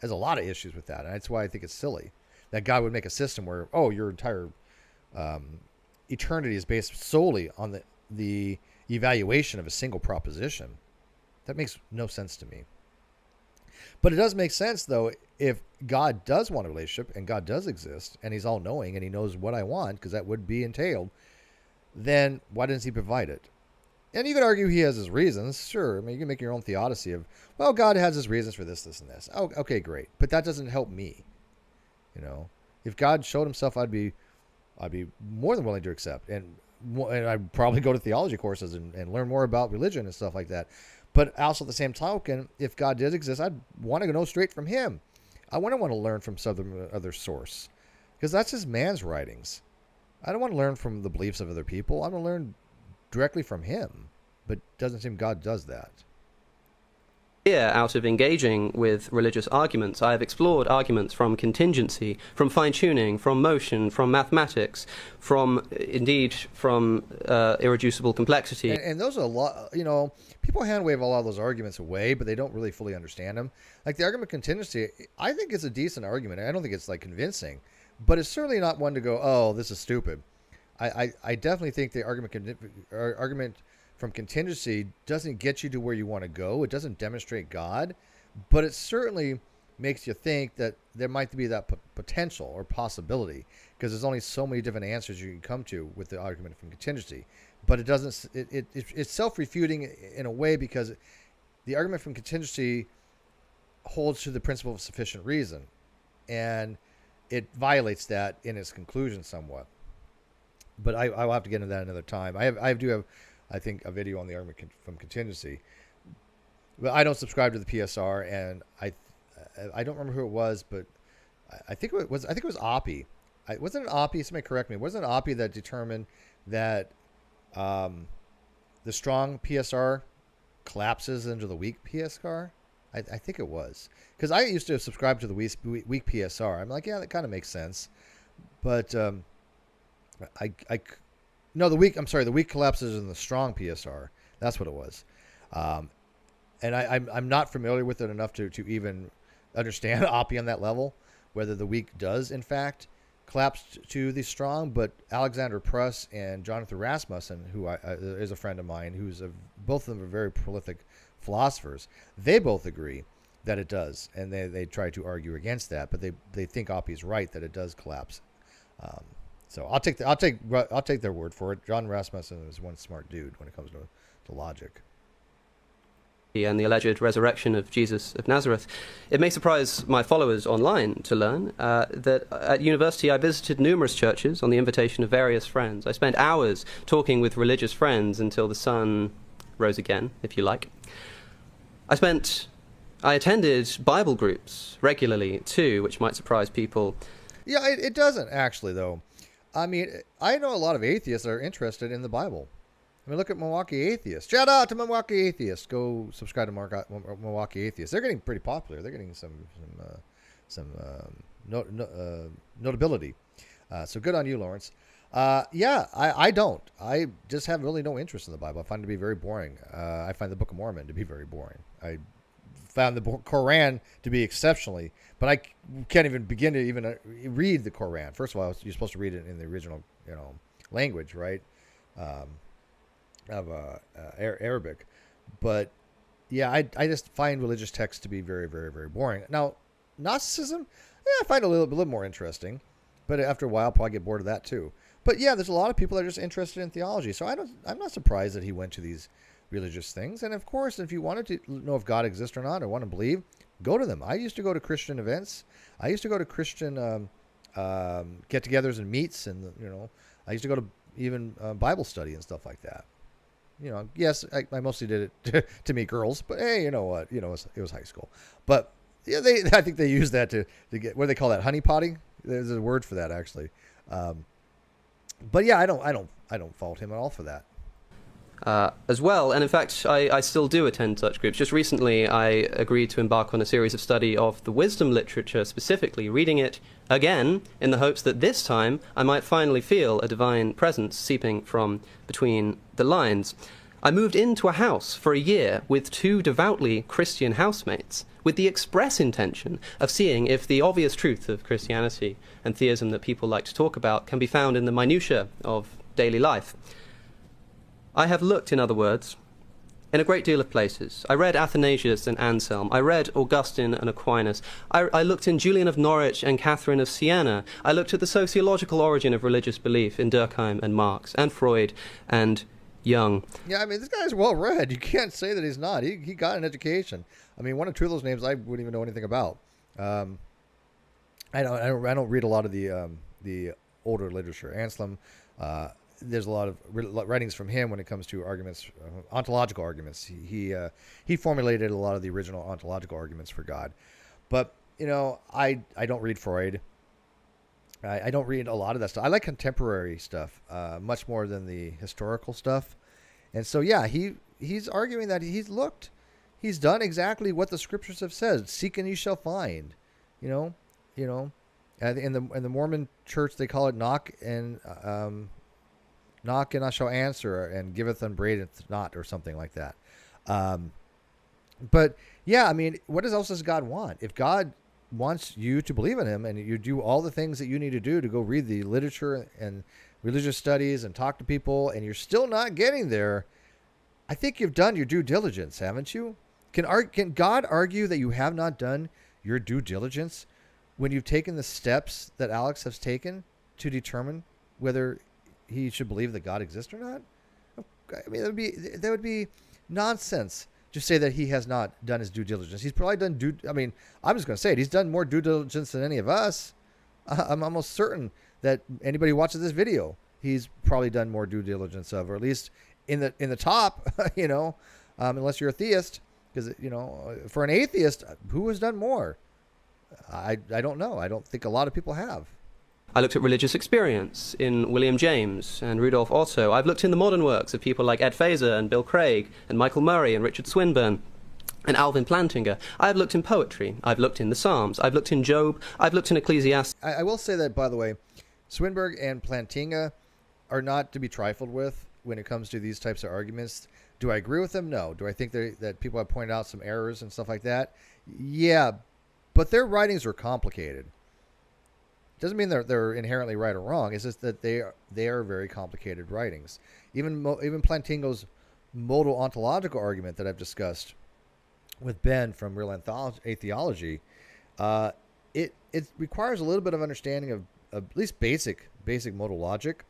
There's a lot of issues with that, and that's why I think it's silly that God would make a system where, your entire eternity is based solely on the evaluation of a single proposition. That makes no sense to me. But it does make sense, though, if God does want a relationship and God does exist and he's all-knowing and he knows what I want, because that would be entailed, then why doesn't he provide it? And you could argue he has his reasons. Sure, I mean, you can make your own theodicy of, well, God has his reasons for this, this, and this. Oh, okay, great. But that doesn't help me. If God showed himself, I'd be more than willing to accept. And I'd probably go to theology courses and learn more about religion and stuff like that. But also at the same token, if God did exist, I'd want to know straight from him. I wouldn't want to learn from some other source, because that's just man's writings. I don't want to learn from the beliefs of other people. I want to learn directly from him. But it doesn't seem God does that. Here, out of engaging with religious arguments, I have explored arguments from contingency, from fine-tuning, from motion, from mathematics, from irreducible complexity. And those are a lot, people hand-wave a lot of those arguments away, but they don't really fully understand them. Like the argument of contingency, I think it's a decent argument. I don't think it's convincing, but it's certainly not one to go, oh, this is stupid. I definitely think the argument from contingency doesn't get you to where you want to go. It doesn't demonstrate God, but it certainly makes you think that there might be that potential or possibility, because there's only so many different answers you can come to with the argument from contingency. But it doesn't. It's self-refuting in a way, because the argument from contingency holds to the principle of sufficient reason, and it violates that in its conclusion somewhat. But I will have to get into that another time. I do have, I think, a video on the argument from contingency. But I don't subscribe to the PSR, and I don't remember who it was, but I think it was Oppie. Wasn't it Oppie? Somebody correct me. Wasn't it Oppie that determined that the strong PSR collapses into the weak PSR? I think it was, because I used to subscribe to the weak PSR. I'm like, yeah, that kind of makes sense, but the weak collapses in the strong PSR. That's what it was. And I'm not familiar with it enough to even understand Oppie on that level, whether the weak does, in fact, collapse to the strong. But Alexander Pruss and Jonathan Rasmussen, who is a friend of mine, both of them are very prolific philosophers, they both agree that it does. And they try to argue against that, but they think Oppie's right that it does collapse. So I'll take their word for it. John Rasmussen is one smart dude when it comes to logic. And the alleged resurrection of Jesus of Nazareth. It may surprise my followers online to learn that at university I visited numerous churches on the invitation of various friends. I spent hours talking with religious friends until the sun rose again, if you like. I attended Bible groups regularly too, which might surprise people. Yeah, it doesn't actually, though. I mean, I know a lot of atheists that are interested in the Bible. I mean, look at Milwaukee Atheists. Shout out to Milwaukee Atheists. Go subscribe to Milwaukee Atheists. They're getting pretty popular. They're getting some notability. So good on you, Lawrence. I don't. I just have really no interest in the Bible. I find it to be very boring. I find the Book of Mormon to be very boring. I found the Quran to be exceptionally, but I can't even begin to even read the Quran. First of all, you're supposed to read it in the original, language, right? Of Arabic. But yeah, I just find religious texts to be very, very, very boring. Now, Gnosticism, I find a little more interesting, but after a while, I'll probably get bored of that too. But yeah, there's a lot of people that are just interested in theology. So I'm not surprised that he went to these religious things. And of course, if you wanted to know if God exists or not, or want to believe, go to them. I used to go to Christian events. I used to go to Christian get-togethers and meets, and I used to go to even Bible study and stuff like that. Yes, I mostly did it to meet girls, but hey, you know what? It was high school. But yeah, I think they use that to get, what do they call that? Honeypotting? There's a word for that, actually. But yeah, I don't fault him at all for that. As well, and in fact, I still do attend such groups. Just recently, I agreed to embark on a series of study of the wisdom literature, specifically reading it again in the hopes that this time I might finally feel a divine presence seeping from between the lines. I moved into a house for a year with 2 devoutly Christian housemates, with the express intention of seeing if the obvious truth of Christianity and theism that people like to talk about can be found in the minutiae of daily life. I have looked, in other words, in a great deal of places. I read Athanasius and Anselm. I read Augustine and Aquinas. I looked in Julian of Norwich and Catherine of Siena. I looked at the sociological origin of religious belief in Durkheim and Marx and Freud and Jung. Yeah, I mean, this guy's well read. You can't say that he's not. He got an education. I mean, 1 or 2 of those names I wouldn't even know anything about. I don't read a lot of the older literature. Anselm. There's a lot of writings from him when it comes to arguments, ontological arguments. He formulated a lot of the original ontological arguments for God. But I don't read Freud. I don't read a lot of that stuff. I like contemporary stuff much more than the historical stuff. And so yeah, he's arguing that he's done exactly what the scriptures have said. Seek and ye shall find. In the Mormon church they call it knock and I shall answer, and giveth and braideth not, or something like that. But yeah, I mean, what else does God want? If God wants you to believe in him and you do all the things that you need to do to go read the literature and religious studies and talk to people, and you're still not getting there, I think you've done your due diligence, haven't you? Can God argue that you have not done your due diligence when you've taken the steps that Alex has taken to determine whether he should believe that God exists or not? I mean, that would be nonsense to say that he has not done his due diligence. He's probably done I'm just going to say it. He's done more due diligence than any of us. I'm almost certain that anybody who watches this video, he's probably done more due diligence of, or at least in the top, unless you're a theist, because for an atheist, who has done more? I don't know. I don't think a lot of people have. I looked at religious experience in William James and Rudolf Otto. I've looked in the modern works of people like Ed Feser and Bill Craig and Michael Murray and Richard Swinburne and Alvin Plantinga. I've looked in poetry. I've looked in the Psalms. I've looked in Job. I've looked in Ecclesiastes. I will say that, by the way, Swinburne and Plantinga are not to be trifled with when it comes to these types of arguments. Do I agree with them? No. Do I think that people have pointed out some errors and stuff like that? Yeah, but their writings are complicated. Doesn't mean they're inherently right or wrong. It's just that they are very complicated writings. Even Plantinga's modal ontological argument that I've discussed with Ben from Real Atheology, it requires a little bit of understanding of at least basic modal logic,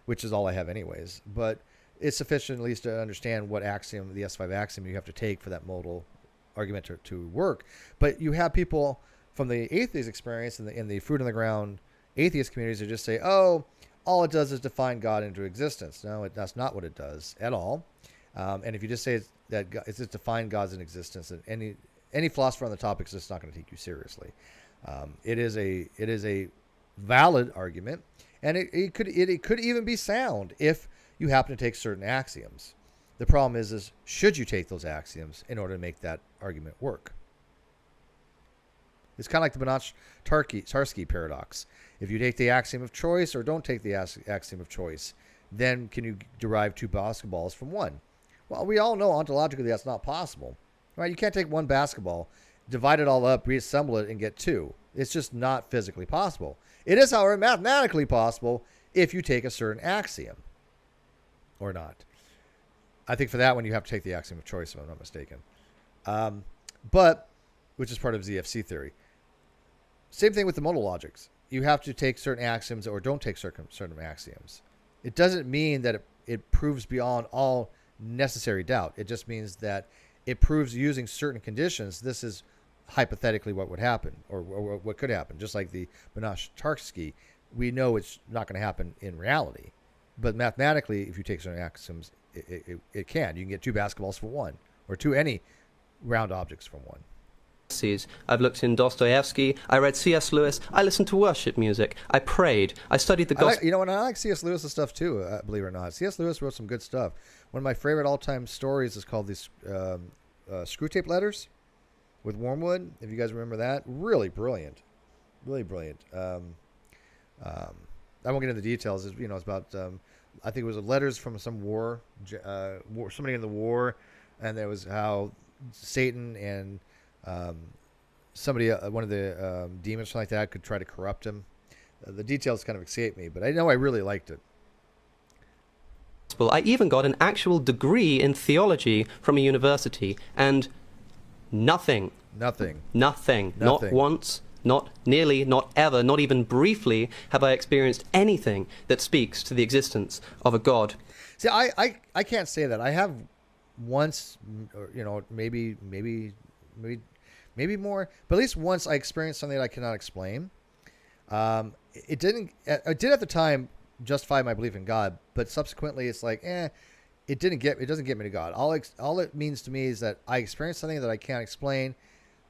which is all I have anyways. But it's sufficient at least to understand what axiom, the S5 axiom, you have to take for that modal argument to work. But you have people from the atheist experience in the fruit on the ground atheist communities who just say, oh, all it does is define God into existence. No, that's not what it does at all. And if you just say it's just define God's in existence, and any philosopher on the topic is just not going to take you seriously. It is a valid argument, and it could even be sound if you happen to take certain axioms. The problem is should you take those axioms in order to make that argument work? It's kind of like the Banach-Tarski paradox. If you take the axiom of choice or don't take the axiom of choice, then can you derive 2 basketballs from one? Well, we all know ontologically that's not possible. Right? You can't take one basketball, divide it all up, reassemble it, and get 2. It's just not physically possible. It is, however, mathematically possible if you take a certain axiom or not. I think for that one you have to take the axiom of choice, if I'm not mistaken. But which is part of ZFC theory. Same thing with the modal logics. You have to take certain axioms or don't take certain axioms. It doesn't mean that it proves beyond all necessary doubt. It just means that it proves using certain conditions, this is hypothetically what would happen, or what could happen. Just like the Banach-Tarski, we know it's not going to happen in reality. But mathematically, if you take certain axioms, it can. You can get 2 basketballs for 1, or 2 any round objects from 1. I've looked in Dostoevsky, I read C.S. Lewis, I listened to worship music, I prayed, I studied the gospel. And I like C.S. Lewis' stuff too, believe it or not. C.S. Lewis wrote some good stuff. One of my favorite all-time stories is called these Screw Tape Letters with Wormwood, if you guys remember that. Really brilliant. Really brilliant. I won't get into the details. It's about, I think it was letters from some war, somebody in the war, and there was how Satan and somebody, one of the demons, something like that, could try to corrupt him. The details kind of escape me, but I know I really liked it. I even got an actual degree in theology from a university, and nothing. Not once, not nearly, not ever, not even briefly have I experienced anything that speaks to the existence of a God. See, I can't say that. I have once, or, maybe more, but at least once I experienced something that I cannot explain. It did at the time justify my belief in God, but subsequently it's like, it doesn't get me to God. All it means to me is that I experienced something that I can't explain,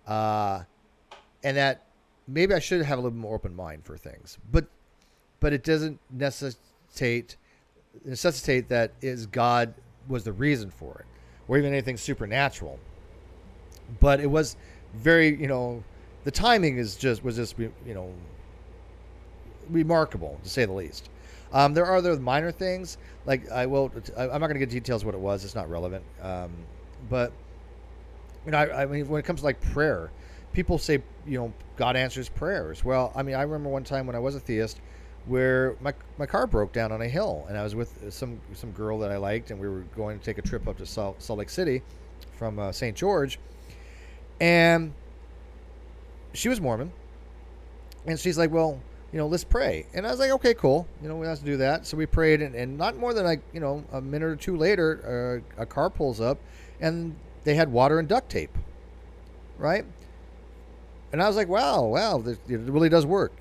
and that maybe I should have a little more open mind for things, but it doesn't necessitate that is God was the reason for it, or even anything supernatural. But it was very, the timing was just remarkable, to say the least. There are other minor things, like I'm not going to get details of what it was. It's not relevant. But I mean, when it comes to like prayer, people say, God answers prayers. Well, I mean, I remember one time when I was a theist, where my car broke down on a hill, and I was with some girl that I liked, and we were going to take a trip up to Salt Lake City from St. George, and she was Mormon, and she's like, well, let's pray. And I was like, okay, cool. We have to do that. So we prayed, and not more than a minute or two later, a car pulls up, and they had water and duct tape, right? And I was like, wow, it really does work,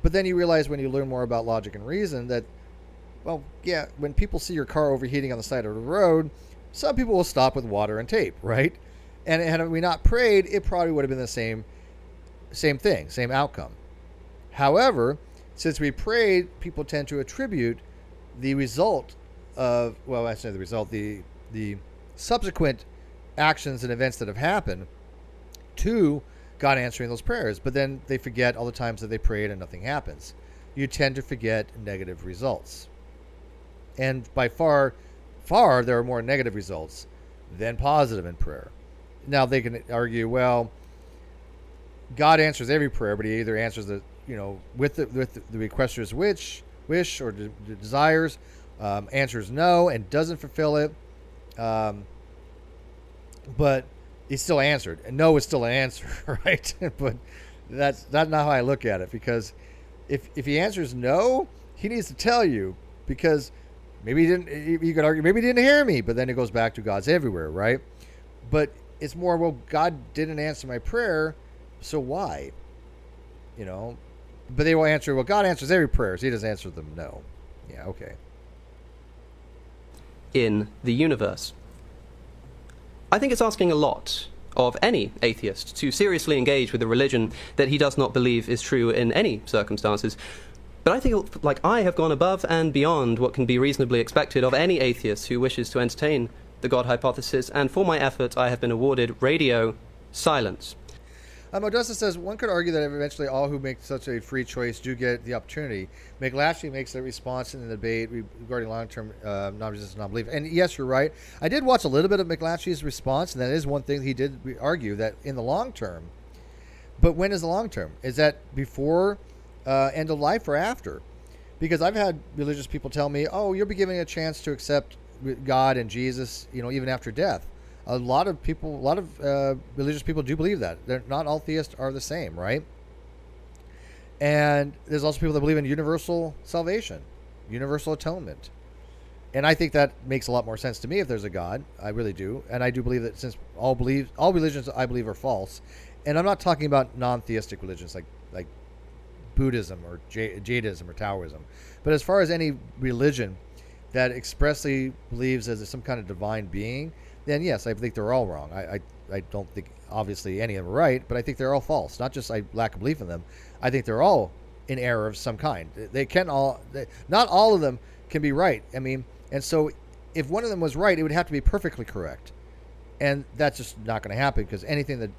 But then you realize when you learn more about logic and reason that, well, yeah, when people see your car overheating on the side of the road, some people will stop with water and tape, right? And had we not prayed, it probably would have been the same thing, same outcome. However, since we prayed, people tend to attribute the result of, well, I say the result, the subsequent actions and events that have happened to God answering those prayers. But then they forget all the times that they prayed and nothing happens. You tend to forget negative results. And by far, there are more negative results than positive in prayer. Now, they can argue, well, God answers every prayer, but he either answers the with the requester's wish or desires, answers no and doesn't fulfill it, but he still answered, and no is still an answer, right? But that's not how I look at it, because if he answers no, he needs to tell you, because maybe he didn't. You could argue maybe he didn't hear me, but then it goes back to God's everywhere, right? But it's more, well, God didn't answer my prayer, so why? But they will answer, well, God answers every prayer, so he doesn't answer them no. Yeah, okay. In the universe. I think it's asking a lot of any atheist to seriously engage with a religion that he does not believe is true in any circumstances. But I think, I have gone above and beyond what can be reasonably expected of any atheist who wishes to entertain the God hypothesis, and for my effort I have been awarded radio silence. Modesta says, one could argue that eventually all who make such a free choice do get the opportunity. McLatchie makes a response in the debate regarding long-term non-resistance non-belief. And yes, you're right. I did watch a little bit of McLatchie's response, and that is one thing he did argue, that in the long term. But when is the long term? Is that before end of life or after? Because I've had religious people tell me, oh, you'll be given a chance to accept God and Jesus, even after death. A lot of religious people do believe that. Not all theists are the same, right? And there's also people that believe in universal salvation, universal atonement. And I think that makes a lot more sense to me if there's a God. I really do. And I do believe that since all religions I believe are false, and I'm not talking about non-theistic religions like Buddhism or Jadeism or Taoism, but as far as any religion that expressly believes as some kind of divine being, then yes, I think they're all wrong. I don't think obviously any of them are right, but I think they're all false. Not just I lack a belief in them. I think they're all in error of some kind. Not all of them can be right. I mean, and so if one of them was right, it would have to be perfectly correct. And that's just not going to happen, because anything that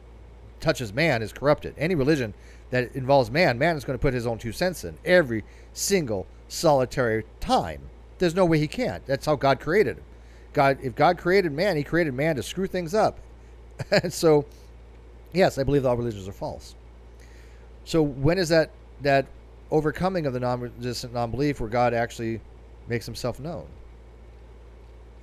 touches man is corrupted. Any religion that involves man is going to put his own 2 cents in every single solitary time. There's no way he can't. That's how God created him. If God created man, he created man to screw things up. And so, yes, I believe all religions are false. So when is that overcoming of the non-resistant non-belief where God actually makes himself known?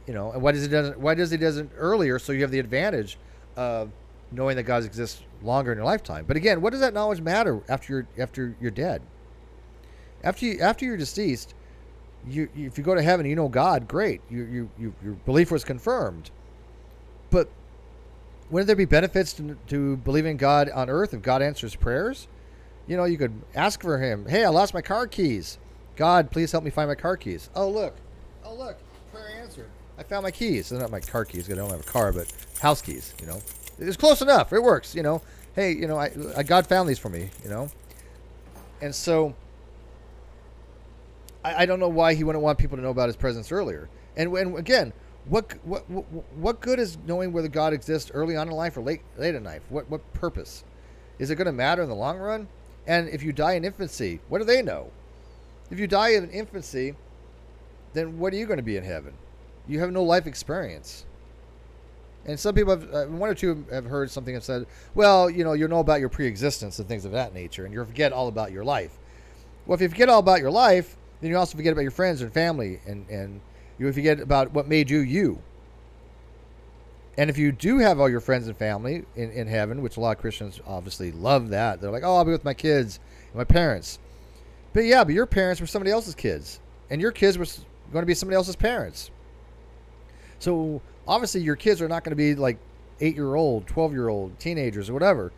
And why does he doesn't earlier, so you have the advantage of knowing that God exists longer in your lifetime? But again, what does that knowledge matter after you're dead? After you're deceased, if you go to heaven, you know God, great. Your belief was confirmed. But wouldn't there be benefits to believing God on earth if God answers prayers? You could ask for him. Hey, I lost my car keys. God, please help me find my car keys. Oh, look. Prayer answered. I found my keys. They're not my car keys, because I don't have a car, but house keys, It's close enough. It works, Hey, God found these for me, And so I don't know why he wouldn't want people to know about his presence earlier. And again, what good is knowing whether God exists early on in life or late in life? What purpose? Is it going to matter in the long run? And if you die in infancy, what do they know? If you die in infancy, then what are you going to be in heaven? You have no life experience. And some people one or two have heard something and said, well, you know about your pre-existence and things of that nature, and you forget all about your life. Well, if you forget all about your life, then you also forget about your friends and family, and you forget about what made you you. And if you do have all your friends and family in heaven, which a lot of Christians obviously love that, they're like, oh, I'll be with my kids and my parents. But your parents were somebody else's kids, and your kids were going to be somebody else's parents. So obviously your kids are not going to be like 8-year-old, 12-year-old, teenagers or whatever.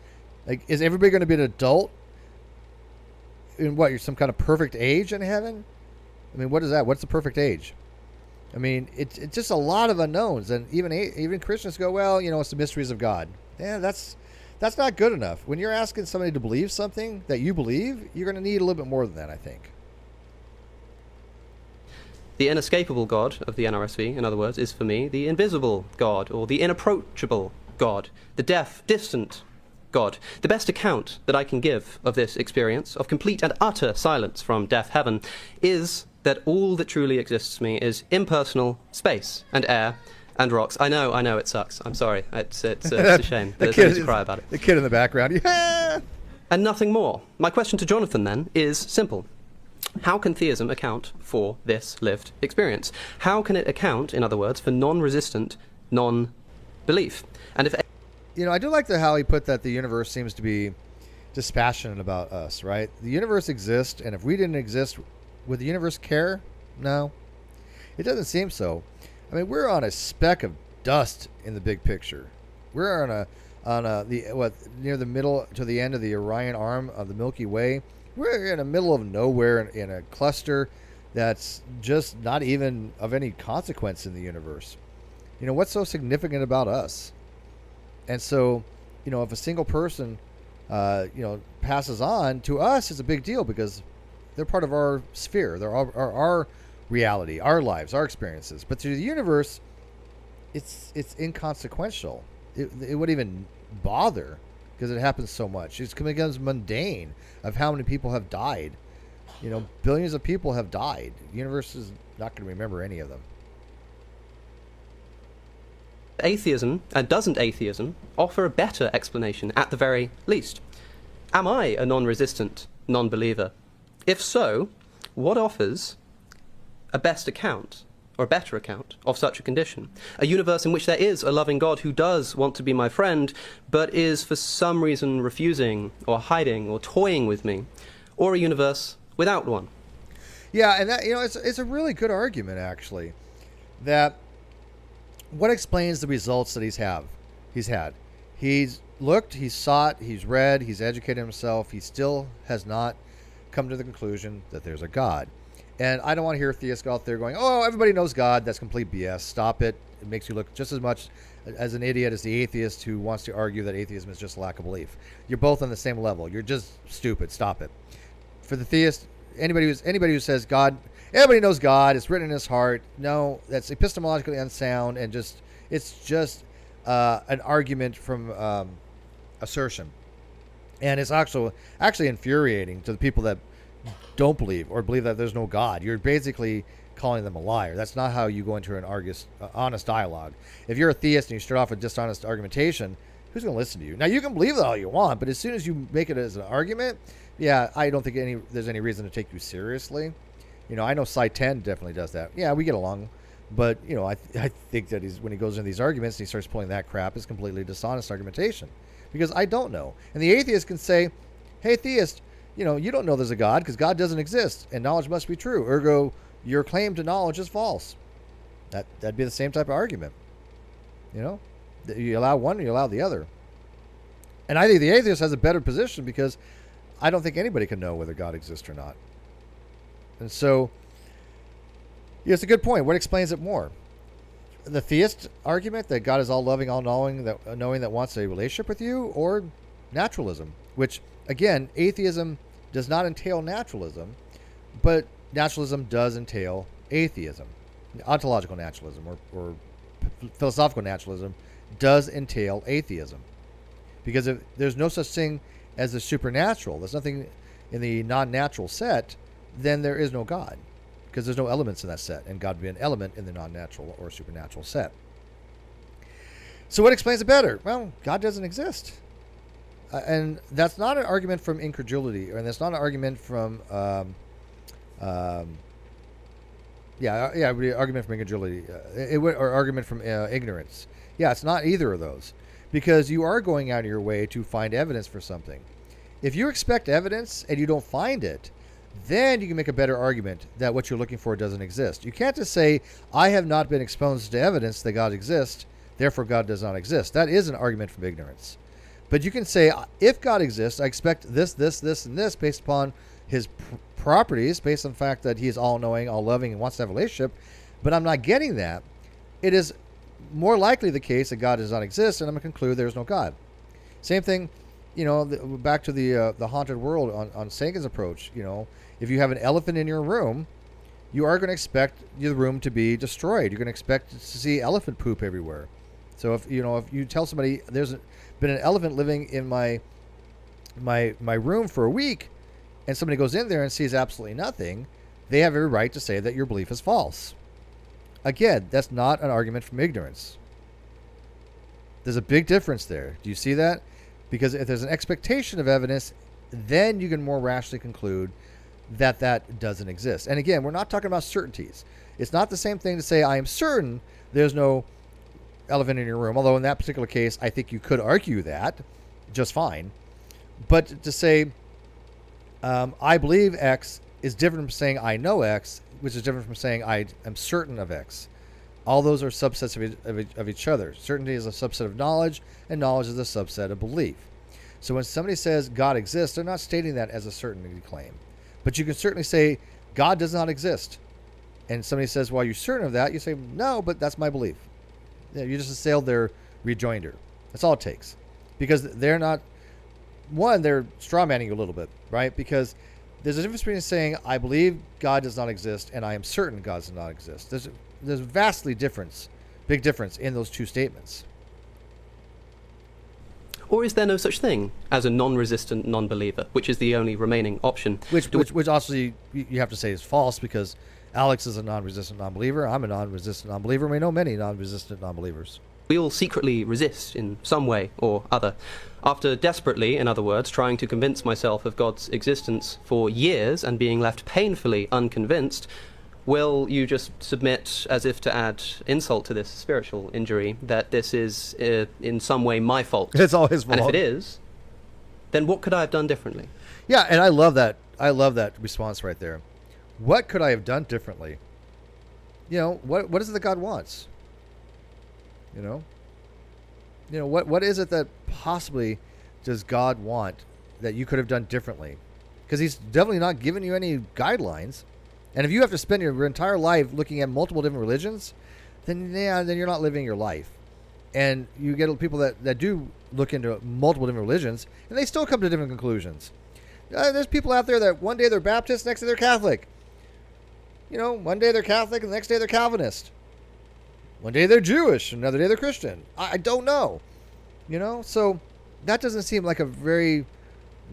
Like, is everybody going to be an adult in you're some kind of perfect age in heaven? I mean, what is that? What's the perfect age? I mean, it's just a lot of unknowns, and even Christians go, well, it's the mysteries of God. Yeah, that's not good enough. When you're asking somebody to believe something that you believe, you're going to need a little bit more than that, I think. The inescapable God of the NRSV, in other words, is for me the invisible God, or the inapproachable God, the deaf, distant God. The best account that I can give of this experience of complete and utter silence from deaf heaven is that all that truly exists to me is impersonal space and air and rocks. I know, it sucks. I'm sorry. It's a shame. There's no need to cry about it. The kid in the background. Yeah. And nothing more. My question to Jonathan, then, is simple. How can theism account for this lived experience? How can it account, in other words, for non-resistant non-belief? And if... I do like how he put that the universe seems to be dispassionate about us, right? The universe exists, and if we didn't exist, would the universe care? No. It doesn't seem so. I mean, we're on a speck of dust in the big picture. We're near the middle to the end of the Orion arm of the Milky Way. We're in the middle of nowhere in a cluster that's just not even of any consequence in the universe. What's so significant about us? And so, if a single person, passes on, to us, it's a big deal because they're part of our sphere. They're our reality, our lives, our experiences. But to the universe, it's inconsequential. It wouldn't even bother because it happens so much. It becomes mundane of how many people have died. Billions of people have died. The universe is not going to remember any of them. Atheism, and doesn't atheism, offer a better explanation at the very least? Am I a non-resistant non-believer? If so, what offers a best account, or a better account, of such a condition? A universe in which there is a loving God who does want to be my friend, but is for some reason refusing, or hiding, or toying with me? Or a universe without one? Yeah, and that, it's a really good argument, actually. that what explains the results that he's had. He's looked, he's sought, he's read, he's educated himself. He still has not come to the conclusion that there's a God. And I don't want to hear theists go out there going, oh, everybody knows God. That's complete BS. Stop it. It makes you look just as much as an idiot as the atheist who wants to argue that atheism is just lack of belief. You're both on the same level. You're just stupid. Stop it. For the theist, anybody who says God, everybody knows God, it's written in his heart. No, that's epistemologically unsound, and it's just an argument from assertion. And it's actually infuriating to the people that don't believe or believe that there's no God. You're basically calling them a liar. That's not how you go into an honest dialogue. If you're a theist and you start off with dishonest argumentation, who's going to listen to you? Now, you can believe that all you want, but as soon as you make it as an argument, yeah, I don't think there's any reason to take you seriously. I know Sci 10 definitely does that. Yeah, we get along, but I think that when he goes into these arguments and he starts pulling that crap, it's completely dishonest argumentation, because I don't know. And the atheist can say, hey, theist, you don't know there's a God because God doesn't exist and knowledge must be true. Ergo, your claim to knowledge is false. That'd be the same type of argument. You allow one or you allow the other. And I think the atheist has a better position because I don't think anybody can know whether God exists or not. And so, it's a good point. What explains it more? The theist argument that God is all loving, all knowing, that wants a relationship with you, or naturalism, which, again, atheism does not entail naturalism, but naturalism does entail atheism. Ontological naturalism or philosophical naturalism does entail atheism. Because if there's no such thing as the supernatural, there's nothing in the non-natural set, then there is no God. Because there's no elements in that set, and God would be an element in the non-natural or supernatural set. So what explains it better? Well, God doesn't exist. And that's not an argument from incredulity, and that's not an argument from, argument from incredulity, or argument from ignorance. Yeah, it's not either of those, because you are going out of your way to find evidence for something. If you expect evidence and you don't find it, then you can make a better argument that what you're looking for doesn't exist. You can't just say, I have not been exposed to evidence that God exists, therefore God does not exist. That is an argument from ignorance. But you can say, if God exists, I expect this, and this based upon his properties, based on the fact that he is all-knowing, all-loving, and wants to have a relationship, but I'm not getting that. It is more likely the case that God does not exist, and I'm going to conclude there's no God. Same thing, back to the haunted world on Sagan's approach. If you have an elephant in your room, you are going to expect the room to be destroyed. You're going to expect to see elephant poop everywhere. So if you tell somebody there's been an elephant living in my room for a week, and somebody goes in there and sees absolutely nothing, they have every right to say that your belief is false. Again, that's not an argument from ignorance. There's a big difference there. Do you see that? Because if there's an expectation of evidence, then you can more rationally conclude that doesn't exist. And again, we're not talking about certainties. It's not the same thing to say, I am certain there's no elephant in your room. Although in that particular case, I think you could argue that just fine. But to say, I believe X is different from saying I know X, which is different from saying I am certain of X. All those are subsets of each other. Certainty is a subset of knowledge, and knowledge is a subset of belief. So when somebody says God exists, they're not stating that as a certainty claim. But you can certainly say God does not exist. And somebody says, well, you're certain of that? You say, no, but that's my belief. You just assailed their rejoinder. That's all it takes. Because they're not, they're strawmanning you a little bit, right? Because there's a difference between saying, I believe God does not exist, and I am certain God does not exist. There's vastly big difference in those two statements. Or is there no such thing as a non-resistant non-believer, which is the only remaining option? Which also you have to say is false, because Alex is a non-resistant non-believer. I'm a non-resistant non-believer. We know many non-resistant non-believers. We all secretly resist in some way or other. After desperately, in other words, trying to convince myself of God's existence for years and being left painfully unconvinced, will you just submit, as if to add insult to this spiritual injury, that this is in some way my fault? It's all his fault. And if it is, then what could I have done differently? Yeah, and I love that response right there. What could I have done differently? what is it that God wants? What is it that possibly does God want that you could have done differently? Because he's definitely not giving you any guidelines. And if you have to spend your entire life looking at multiple different religions, then you're not living your life. And you get people that do look into multiple different religions, and they still come to different conclusions. There's people out there that one day they're Baptist, next day they're Catholic. One day they're Catholic, and the next day they're Calvinist. One day they're Jewish, another day they're Christian. I don't know. So that doesn't seem like a very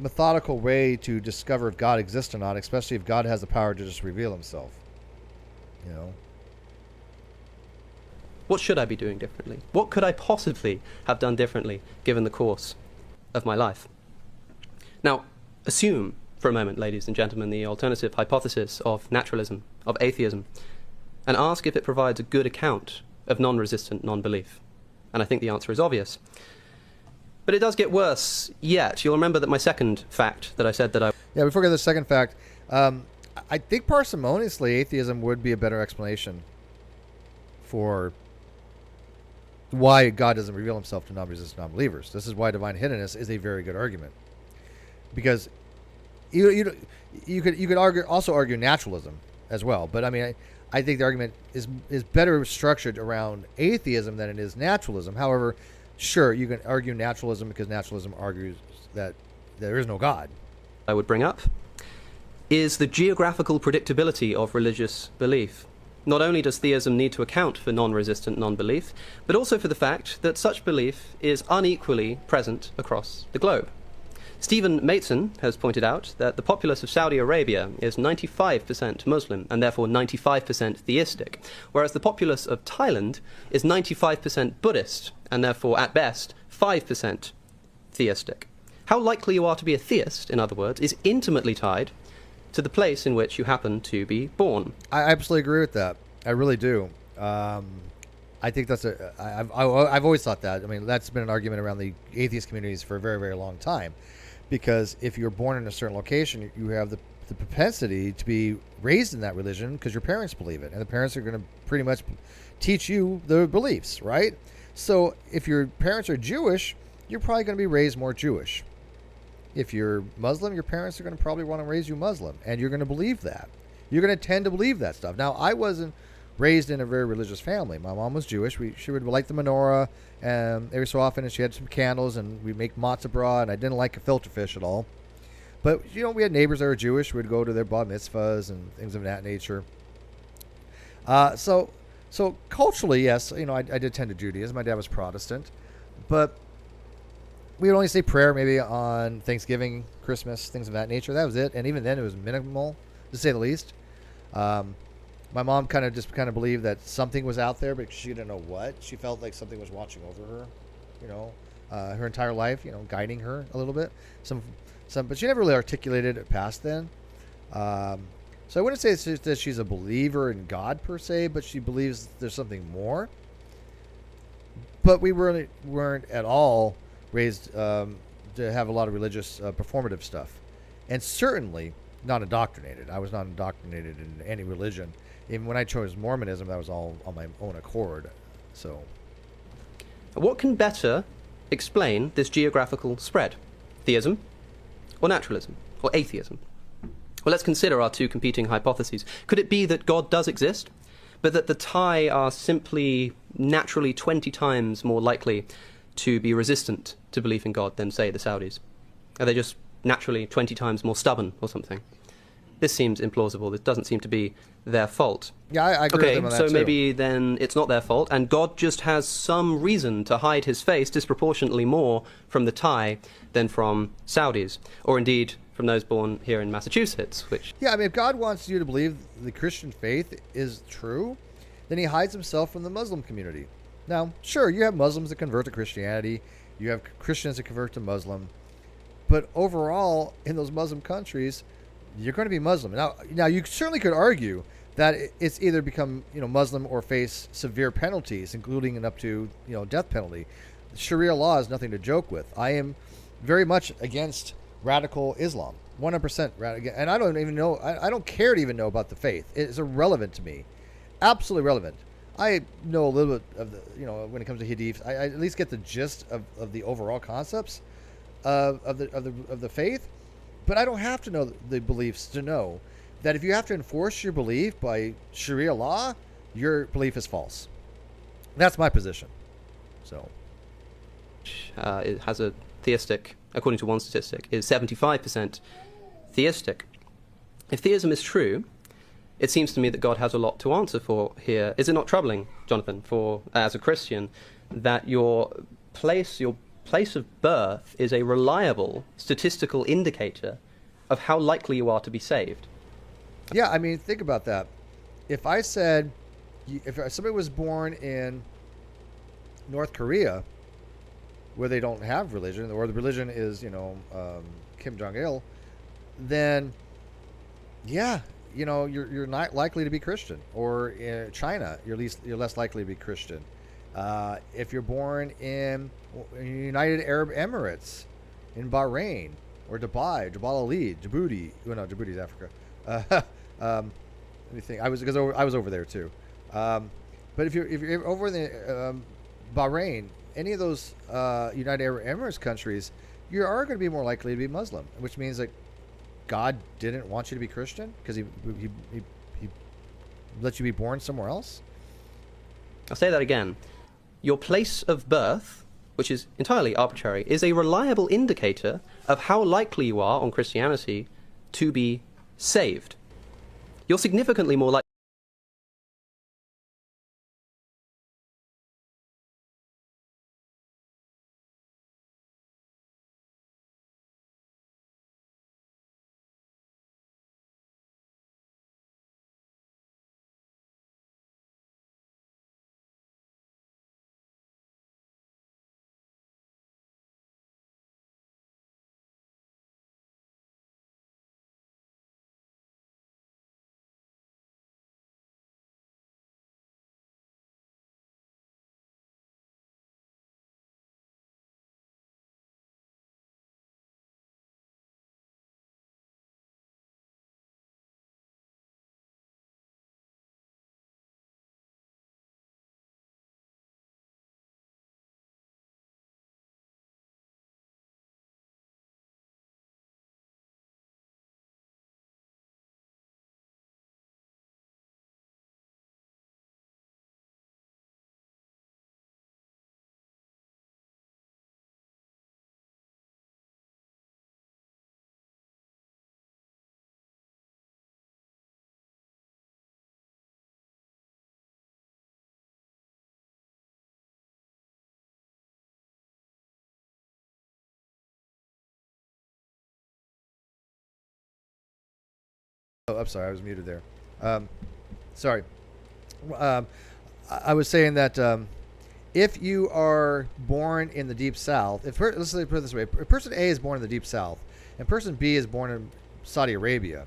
methodical way to discover if God exists or not, especially if God has the power to just reveal himself. What should I be doing differently? What could I possibly have done differently given the course of my life? Now, assume for a moment, ladies and gentlemen, the alternative hypothesis of naturalism, of atheism, and ask if it provides a good account of non-resistant non-belief. And I think the answer is obvious. But it does get worse yet. You'll remember that my second fact that I said that I... Yeah, before we get to the second fact, I think parsimoniously atheism would be a better explanation for why God doesn't reveal himself to non-resistant non-believers. This is why divine hiddenness is a very good argument. Because you could argue naturalism as well. But I mean, I think the argument is better structured around atheism than it is naturalism. However, sure, you can argue naturalism because naturalism argues that there is no God. I would bring up is the geographical predictability of religious belief. Not only does theism need to account for non-resistant non-belief, but also for the fact that such belief is unequally present across the globe. Stephen Mason has pointed out that the populace of Saudi Arabia is 95% Muslim and therefore 95% theistic, whereas the populace of Thailand is 95% Buddhist and therefore, at best, 5% theistic. How likely you are to be a theist, in other words, is intimately tied to the place in which you happen to be born. I absolutely agree with that. I really do. I think that's I've always thought that. I mean, that's been an argument around the atheist communities for a very, very long time. Because if you're born in a certain location, you have the propensity to be raised in that religion because your parents believe it. And the parents are going to pretty much teach you the beliefs, right? So if your parents are Jewish, you're probably going to be raised more Jewish. If you're Muslim, your parents are going to probably want to raise you Muslim. And you're going to believe that. You're going to tend to believe that stuff. Now, I wasn't raised in a very religious family. My mom was Jewish. She would light the menorah every so often, and she had some candles, and we'd make matzah brah, and I didn't like a filter fish at all. But, we had neighbors that were Jewish. We'd go to their bar mitzvahs and things of that nature. So culturally, yes, I did tend to Judaism. My dad was Protestant. But we would only say prayer maybe on Thanksgiving, Christmas, things of that nature. That was it. And even then, it was minimal, to say the least. My mom kind of believed that something was out there, but she didn't know what. She felt like something was watching over her, her entire life, guiding her a little bit. But she never really articulated it past then. So I wouldn't say that she's a believer in God per se, but she believes there's something more. But we weren't at all raised to have a lot of religious performative stuff, and certainly not indoctrinated. I was not indoctrinated in any religion. Even when I chose Mormonism, that was all on my own accord. So, what can better explain this geographical spread? Theism or naturalism or atheism? Well, let's consider our two competing hypotheses. Could it be that God does exist, but that the Thai are simply naturally 20 times more likely to be resistant to belief in God than, say, the Saudis? Are they just naturally 20 times more stubborn or something? This seems implausible. This doesn't seem to be their fault. Yeah, I agree with them on that so too. Maybe then it's not their fault, and God just has some reason to hide his face disproportionately more from the Thai than from Saudis, or indeed from those born here in Massachusetts, which... Yeah, I mean, if God wants you to believe the Christian faith is true, then he hides himself from the Muslim community. Now, sure, you have Muslims that convert to Christianity, you have Christians that convert to Muslim, but overall, in those Muslim countries, you're going to be Muslim. Now you certainly could argue that it's either become, Muslim or face severe penalties, including up to, death penalty. Sharia law is nothing to joke with. I am very much against radical Islam, 100% radical, and I don't even know. I don't care to even know about the faith. It's irrelevant to me. absolutely relevant. I know a little bit of the, when it comes to hadith, I at least get the gist of the overall concepts of the faith, but I don't have to know the beliefs to know that if you have to enforce your belief by Sharia law, your belief is false. That's my position. So, it has a theistic, according to one statistic, is 75% theistic. If theism is true, it seems to me that God has a lot to answer for here. Is it not troubling, Jonathan, for as a Christian, that your place of birth is a reliable statistical indicator of how likely you are to be saved? Yeah, I mean, think about that. If I said, if somebody was born in North Korea, where they don't have religion, or the religion is, Kim Jong-il, then, yeah, you're not likely to be Christian. Or in China, you're less likely to be Christian. If you're born in United Arab Emirates, in Bahrain, or Dubai, Jabal Ali, Djibouti. Well, no, Djibouti is Africa. Let me think. I was over there too. But if you're over in the Bahrain, any of those United Arab Emirates countries, you are going to be more likely to be Muslim, which means that God didn't want you to be Christian because he let you be born somewhere else. I'll say that again. Your place of birth, which is entirely arbitrary, is a reliable indicator of how likely you are on Christianity to be saved. You're significantly more likely. Oh, I'm sorry, I was muted there. Sorry. I was saying that if you are born in the Deep South, let's put it this way: if person A is born in the Deep South and person B is born in Saudi Arabia,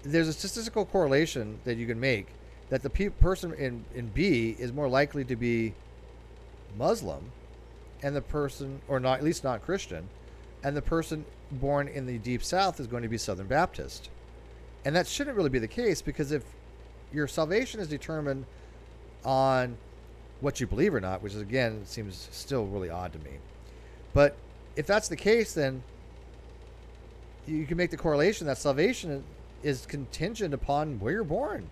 there's a statistical correlation that you can make that the person in B is more likely to be Muslim, and the person, or not, at least not Christian, and the person born in the Deep South is going to be Southern Baptist. And that shouldn't really be the case, because if your salvation is determined on what you believe or not, which is, again, seems still really odd to me. But if that's the case, then you can make the correlation that salvation is contingent upon where you're born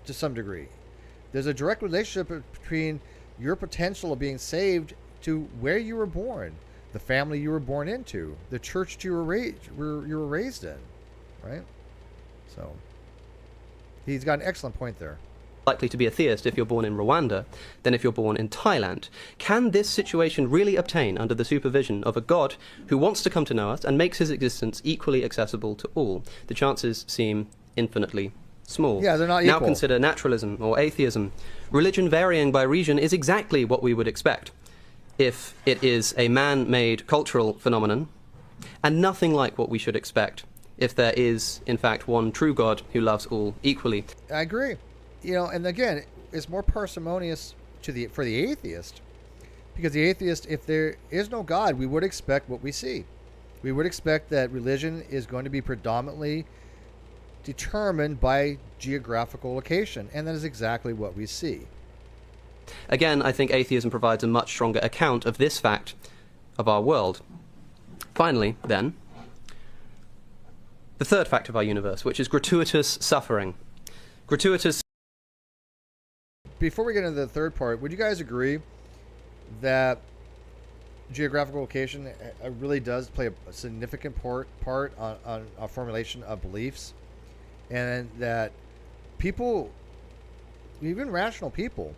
to some degree. There's a direct relationship between your potential of being saved to where you were born, the family you were born into, the church you were raised in, right? So he's got an excellent point there. Likely to be a theist if you're born in Rwanda than if you're born in Thailand. Can this situation really obtain under the supervision of a God who wants to come to know us and makes his existence equally accessible to all? The chances seem infinitely small. Yeah, they're not Now equal. consider naturalism or atheism. Religion varying by region is exactly what we would expect if it is a man-made cultural phenomenon, and nothing like what we should expect if there is, in fact, one true God who loves all equally. I agree. And again, it's more parsimonious for the atheist, because the atheist, if there is no God, we would expect what we see. We would expect that religion is going to be predominantly determined by geographical location, and that is exactly what we see. Again, I think atheism provides a much stronger account of this fact of our world. Finally, then, the third fact of our universe, which is gratuitous suffering. Gratuitous. Before we get into the third part, would you guys agree that geographical location really does play a significant part on a formulation of beliefs, and that people, even rational people,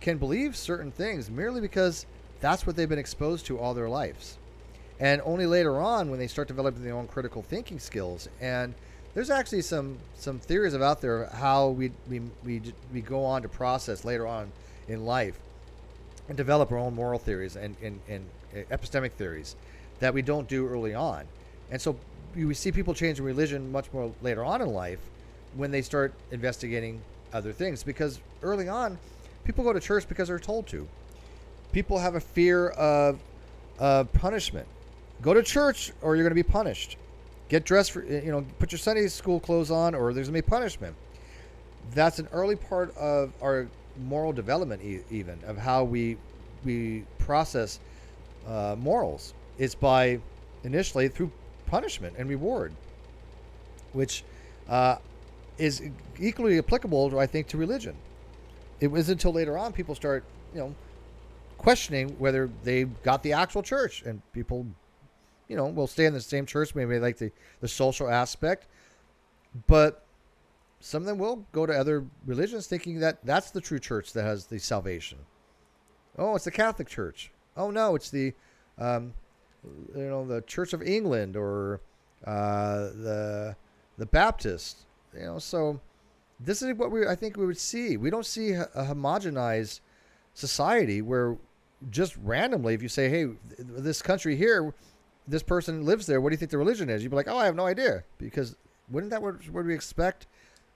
can believe certain things merely because that's what they've been exposed to all their lives, and only later on when they start developing their own critical thinking skills. And there's actually some theories out there how we go on to process later on in life and develop our own moral theories and epistemic theories that we don't do early on. And so we see people change religion much more later on in life when they start investigating other things, because early on people go to church because they're told to. People have a fear of punishment. Go to church or you're going to be punished. Get dressed for, put your Sunday school clothes on or there's going to be punishment. That's an early part of our moral development, even of how we process morals. It's by initially through punishment and reward, which is equally applicable, I think, to religion. It wasn't until later on people start, questioning whether they got the actual church, and people, will stay in the same church, maybe like the social aspect, but some of them will go to other religions thinking that that's the true church that has the salvation. Oh, it's the Catholic Church. Oh no, it's the, the Church of England or the Baptist. So this is what I think we would see. We don't see a homogenized society where just randomly, if you say, hey, this country here, this person lives there, what do you think the religion is? You'd be like, oh, I have no idea. Because wouldn't that what we expect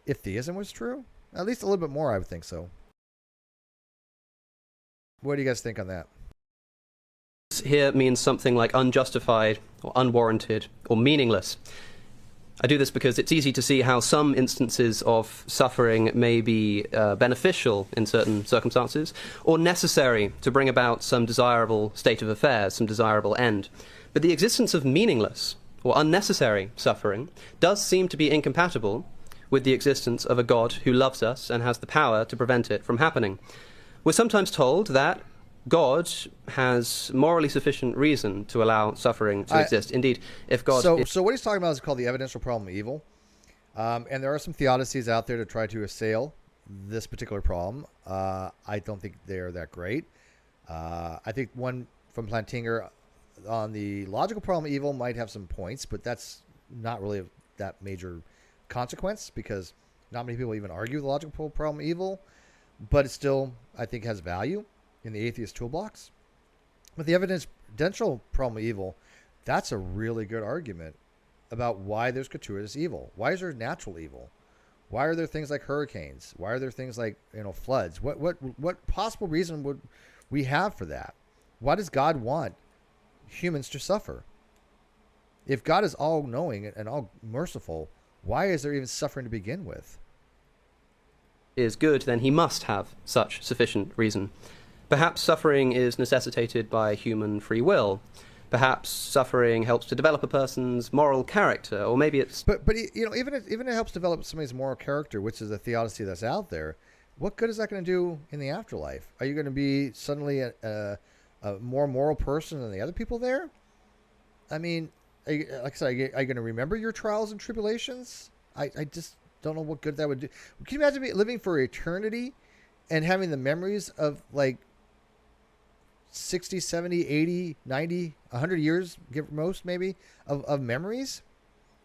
if theism was true? At least a little bit more, I would think so. What do you guys think on that? Here means something like unjustified or unwarranted or meaningless. I do this because it's easy to see how some instances of suffering may be beneficial in certain circumstances or necessary to bring about some desirable state of affairs, some desirable end. But the existence of meaningless or unnecessary suffering does seem to be incompatible with the existence of a God who loves us and has the power to prevent it from happening. We're sometimes told that God has morally sufficient reason to allow suffering to exist. Indeed, if God... So what he's talking about is called the evidential problem of evil. And there are some theodicies out there to try to assail this particular problem. I don't think they're that great. I think one from Plantinga on the logical problem of evil might have some points, but that's not really that major consequence because not many people even argue the logical problem of evil, but it still, I think, has value in the atheist toolbox. But the evidential problem of evil, that's a really good argument about why there's gratuitous evil. Why is there natural evil? Why are there things like hurricanes? Why are there things like floods? What possible reason would we have for that? Why does God want humans to suffer? If God is all knowing and all merciful, why is there even suffering to begin with? Is good, then he must have such sufficient reason. Perhaps suffering is necessitated by human free will. Perhaps suffering helps to develop a person's moral character, or maybe it's... But even it helps develop somebody's moral character, which is a theodicy that's out there. What good is that going to do in the afterlife? Are you going to be suddenly a more moral person than the other people there? I mean, like I said, are you going to remember your trials and tribulations? I just don't know what good that would do. Can you imagine living for eternity and having the memories of like 60, 70, 80, 90, 100 years, give most maybe, of memories?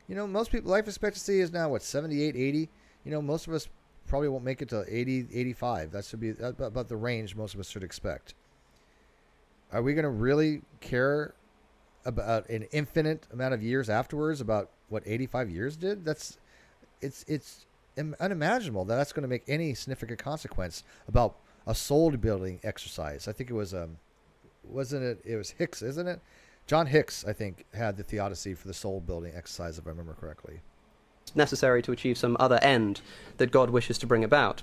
Most people, life expectancy is now, 78, 80? Most of us probably won't make it to 80, 85. That should be about the range most of us should expect. Are we going to really care about an infinite amount of years afterwards about what 85 years did? It's unimaginable that that's going to make any significant consequence about a soul building exercise. I think it was wasn't it? It was Hicks, isn't it? John Hicks, I think, had the theodicy for the soul building exercise, if I remember correctly. necessary to achieve some other end that God wishes to bring about.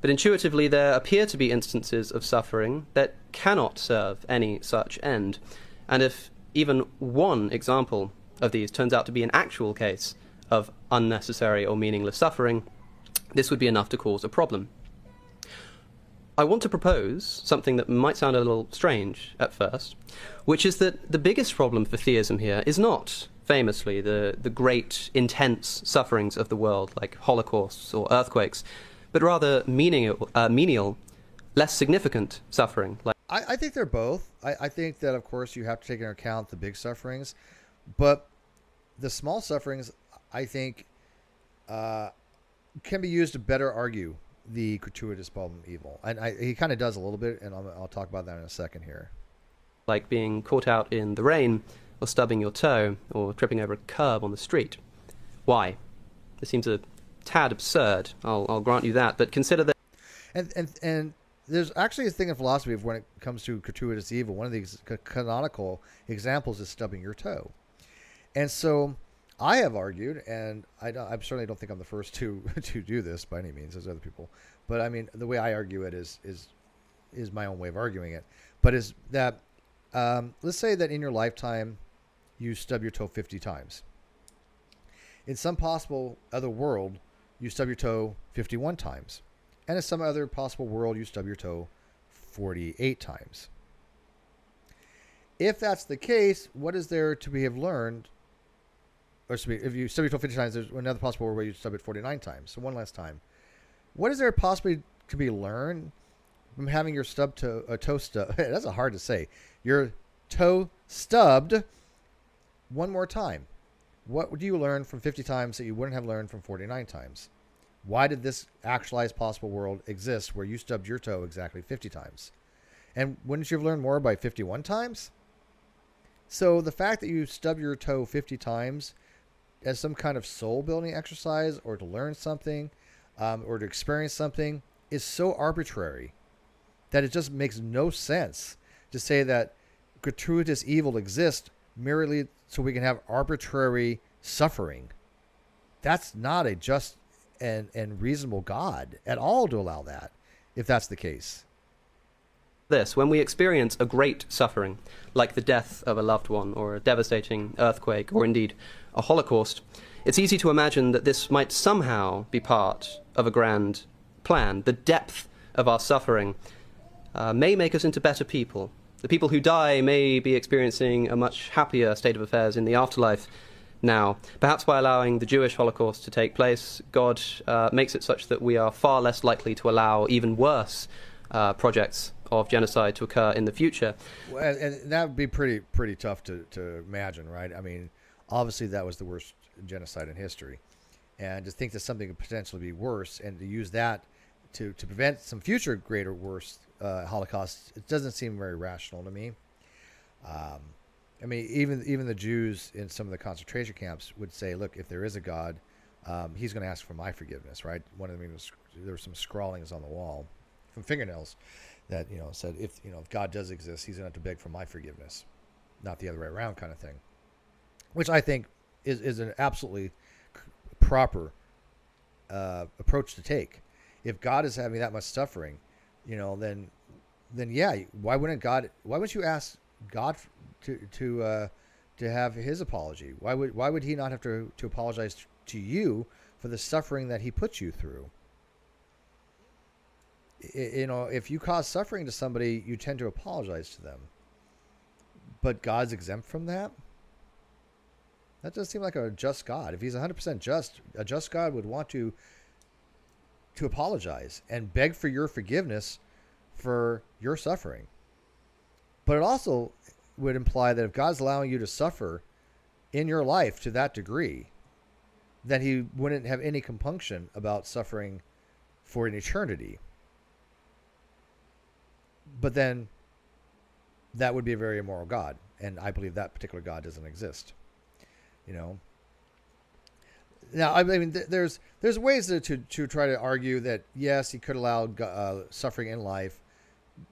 But intuitively, there appear to be instances of suffering that cannot serve any such end. And if even one example of these turns out to be an actual case of unnecessary or meaningless suffering, this would be enough to cause a problem. I want to propose something that might sound a little strange at first, which is that the biggest problem for theism here is not, famously, the great, intense sufferings of the world, like holocausts or earthquakes, but rather menial, less significant suffering. I think they're both. I think that, of course, you have to take into account the big sufferings, but the small sufferings, I think, can be used to better argue the gratuitous problem evil. And he kind of does a little bit, and I'll talk about that in a second here. Like being caught out in the rain, or stubbing your toe, or tripping over a curb on the street. Why? This seems a tad absurd, I'll grant you that, but consider that... And there's actually a thing in philosophy of when it comes to gratuitous evil, one of the canonical examples is stubbing your toe. And so I have argued, and I certainly don't think I'm the first to do this by any means. There's other people, but I mean the way I argue it is my own way of arguing it. But is that let's say that in your lifetime you stub your toe 50 times. In some possible other world, you stub your toe 51 times, and in some other possible world, you stub your toe 48 times. If that's the case, what is there to be have learned? Or if you stub your toe 50 times, there's another possible world where you stub it 49 times. So one last time. What is there possibly to be learned from having your toe stub? That's hard to say. Your toe stubbed one more time. What do you learn from 50 times that you wouldn't have learned from 49 times? Why did this actualized possible world exist where you stubbed your toe exactly 50 times? And wouldn't you have learned more by 51 times? So the fact that you stub your toe 50 times as some kind of soul-building exercise or to learn something or to experience something is so arbitrary that it just makes no sense to say that gratuitous evil exists merely so we can have arbitrary suffering. That's not a just and reasonable God at all to allow that, if that's the case. When we experience a great suffering, like the death of a loved one or a devastating earthquake or indeed a holocaust, it's easy to imagine that this might somehow be part of a grand plan. The depth of our suffering may make us into better people. The people who die may be experiencing a much happier state of affairs in the afterlife now. Perhaps by allowing the Jewish Holocaust to take place, God makes it such that we are far less likely to allow even worse projects of genocide to occur in the future. Well, and that would be pretty tough to imagine, right? I mean, obviously that was the worst genocide in history. And to think that something could potentially be worse and to use that to prevent some future greater, worse Holocausts, it doesn't seem very rational to me. I mean, even the Jews in some of the concentration camps would say, look, if there is a God, he's going to ask for my forgiveness, right? One of them, there were some scrawlings on the wall from fingernails that, said, if God does exist, he's going to have to beg for my forgiveness, not the other way around kind of thing, which I think is an absolutely proper approach to take. If God is having that much suffering, then yeah, why wouldn't you ask God to have his apology? Why would he not have to apologize to you for the suffering that he put you through? If you cause suffering to somebody, you tend to apologize to them. But God's exempt from that? That does seem like a just God. If he's 100% just, a just God would want to apologize and beg for your forgiveness for your suffering. But it also would imply that if God's allowing you to suffer in your life to that degree, then he wouldn't have any compunction about suffering for an eternity. But then that would be a very immoral God. And I believe that particular God doesn't exist. Now, I mean, there's ways to try to argue that, yes, he could allow suffering in life.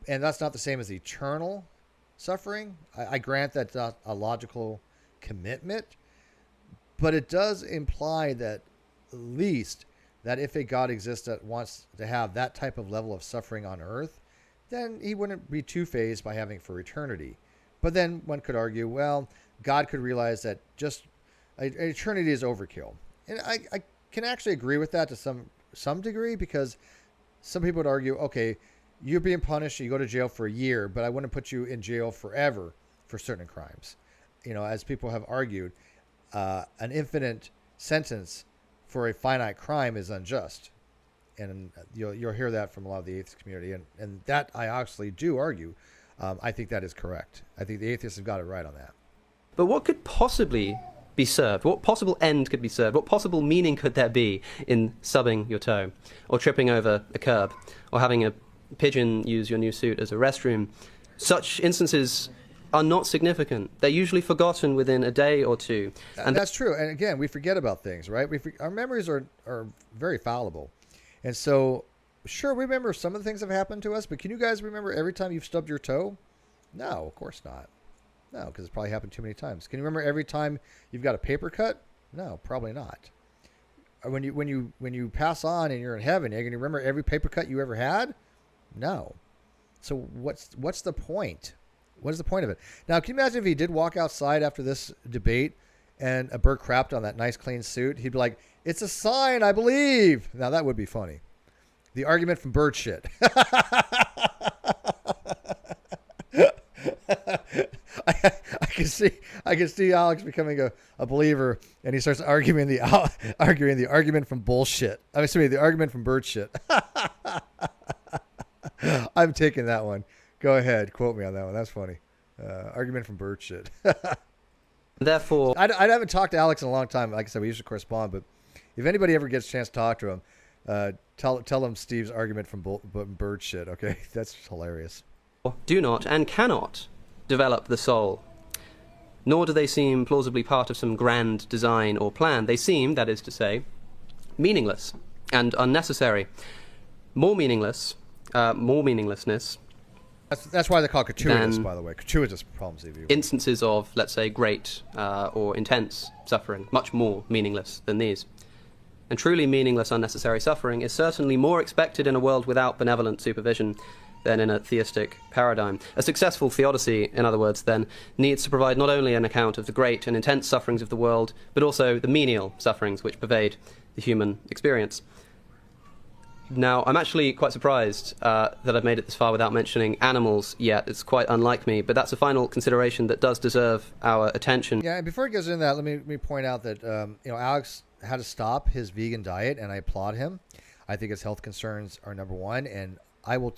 And that's not the same as eternal suffering. I grant that's not a logical commitment. But it does imply that least that if a God exists that wants to have that type of level of suffering on earth, then he wouldn't be two-phased by having for eternity. But then one could argue, well, God could realize that just eternity is overkill. And I can actually agree with that to some degree, because some people would argue, okay, you're being punished, you go to jail for a year, but I wouldn't put you in jail forever for certain crimes. As people have argued, an infinite sentence for a finite crime is unjust. And you'll hear that from a lot of the atheist community. And that I actually do argue. I think that is correct. I think the atheists have got it right on that. But what could possibly be served? What possible end could be served? What possible meaning could there be in subbing your toe, or tripping over a curb, or having a pigeon use your new suit as a restroom? Such instances are not significant. They're usually forgotten within a day or two. And that's true. And again, we forget about things, right? Our memories are very fallible. And so, sure, we remember some of the things that have happened to us, but can you guys remember every time you've stubbed your toe? No, of course not. No, because it's probably happened too many times. Can you remember every time you've got a paper cut? No, probably not. When you pass on and you're in heaven, can you remember every paper cut you ever had? No. So what's the point? What is the point of it? Now, can you imagine if he did walk outside after this debate and a bird crapped on that nice clean suit? He'd be like, "It's a sign, I believe." Now that would be funny. The argument from bird shit. I can see Alex becoming a believer, and he starts arguing the argument from bullshit. The argument from bird shit. I'm taking that one. Go ahead, quote me on that one. That's funny. Argument from bird shit. Therefore, I haven't talked to Alex in a long time. Like I said, we used to correspond, but if anybody ever gets a chance to talk to him, tell him Steve's argument from bird shit. Okay, that's hilarious. do not and cannot develop the soul, nor do they seem plausibly part of some grand design or plan. They seem, that is to say, meaningless and unnecessary. More meaninglessness. That's why they call it gratuitous, by the way. Gratuitous problems. Instances of, let's say, great or intense suffering, much more meaningless than these. And truly meaningless, unnecessary suffering is certainly more expected in a world without benevolent supervision than in a theistic paradigm. A successful theodicy, in other words, then, needs to provide not only an account of the great and intense sufferings of the world, but also the menial sufferings which pervade the human experience. Now, I'm actually quite surprised that I've made it this far without mentioning animals yet. It's quite unlike me, but that's a final consideration that does deserve our attention. Yeah, and before he goes into that, let me point out that Alex had to stop his vegan diet, and I applaud him. I think his health concerns are number one, and I will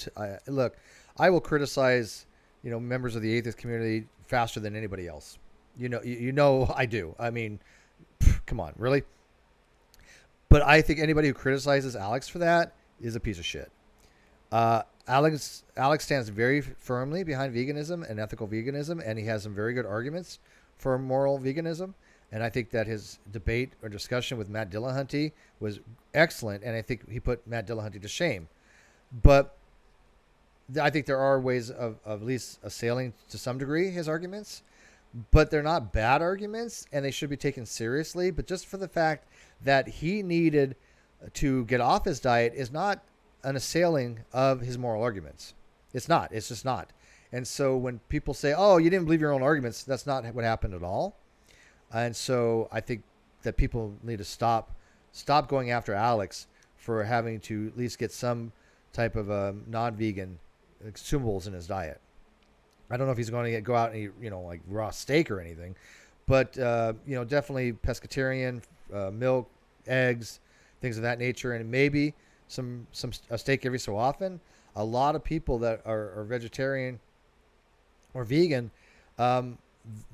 criticize members of the atheist community faster than anybody else. You know I do. I mean, come on, really? But I think anybody who criticizes Alex for that is a piece of shit. Alex stands very firmly behind veganism and ethical veganism, and he has some very good arguments for moral veganism. And I think that his debate or discussion with Matt Dillahunty was excellent, and I think he put Matt Dillahunty to shame. But I think there are ways of at least assailing to some degree his arguments, but they're not bad arguments, and they should be taken seriously. But just for the fact that he needed to get off his diet is not an assailing of his moral arguments. It's not. It's just not. And so when people say, "Oh, you didn't believe your own arguments," that's not what happened at all. And so I think that people need to stop going after Alex for having to at least get some type of non-vegan consumables in his diet. I don't know if he's going to go out and eat, like raw steak or anything, but definitely pescatarian, milk, eggs, things of that nature, and maybe a steak every so often. A lot of people that are vegetarian or vegan,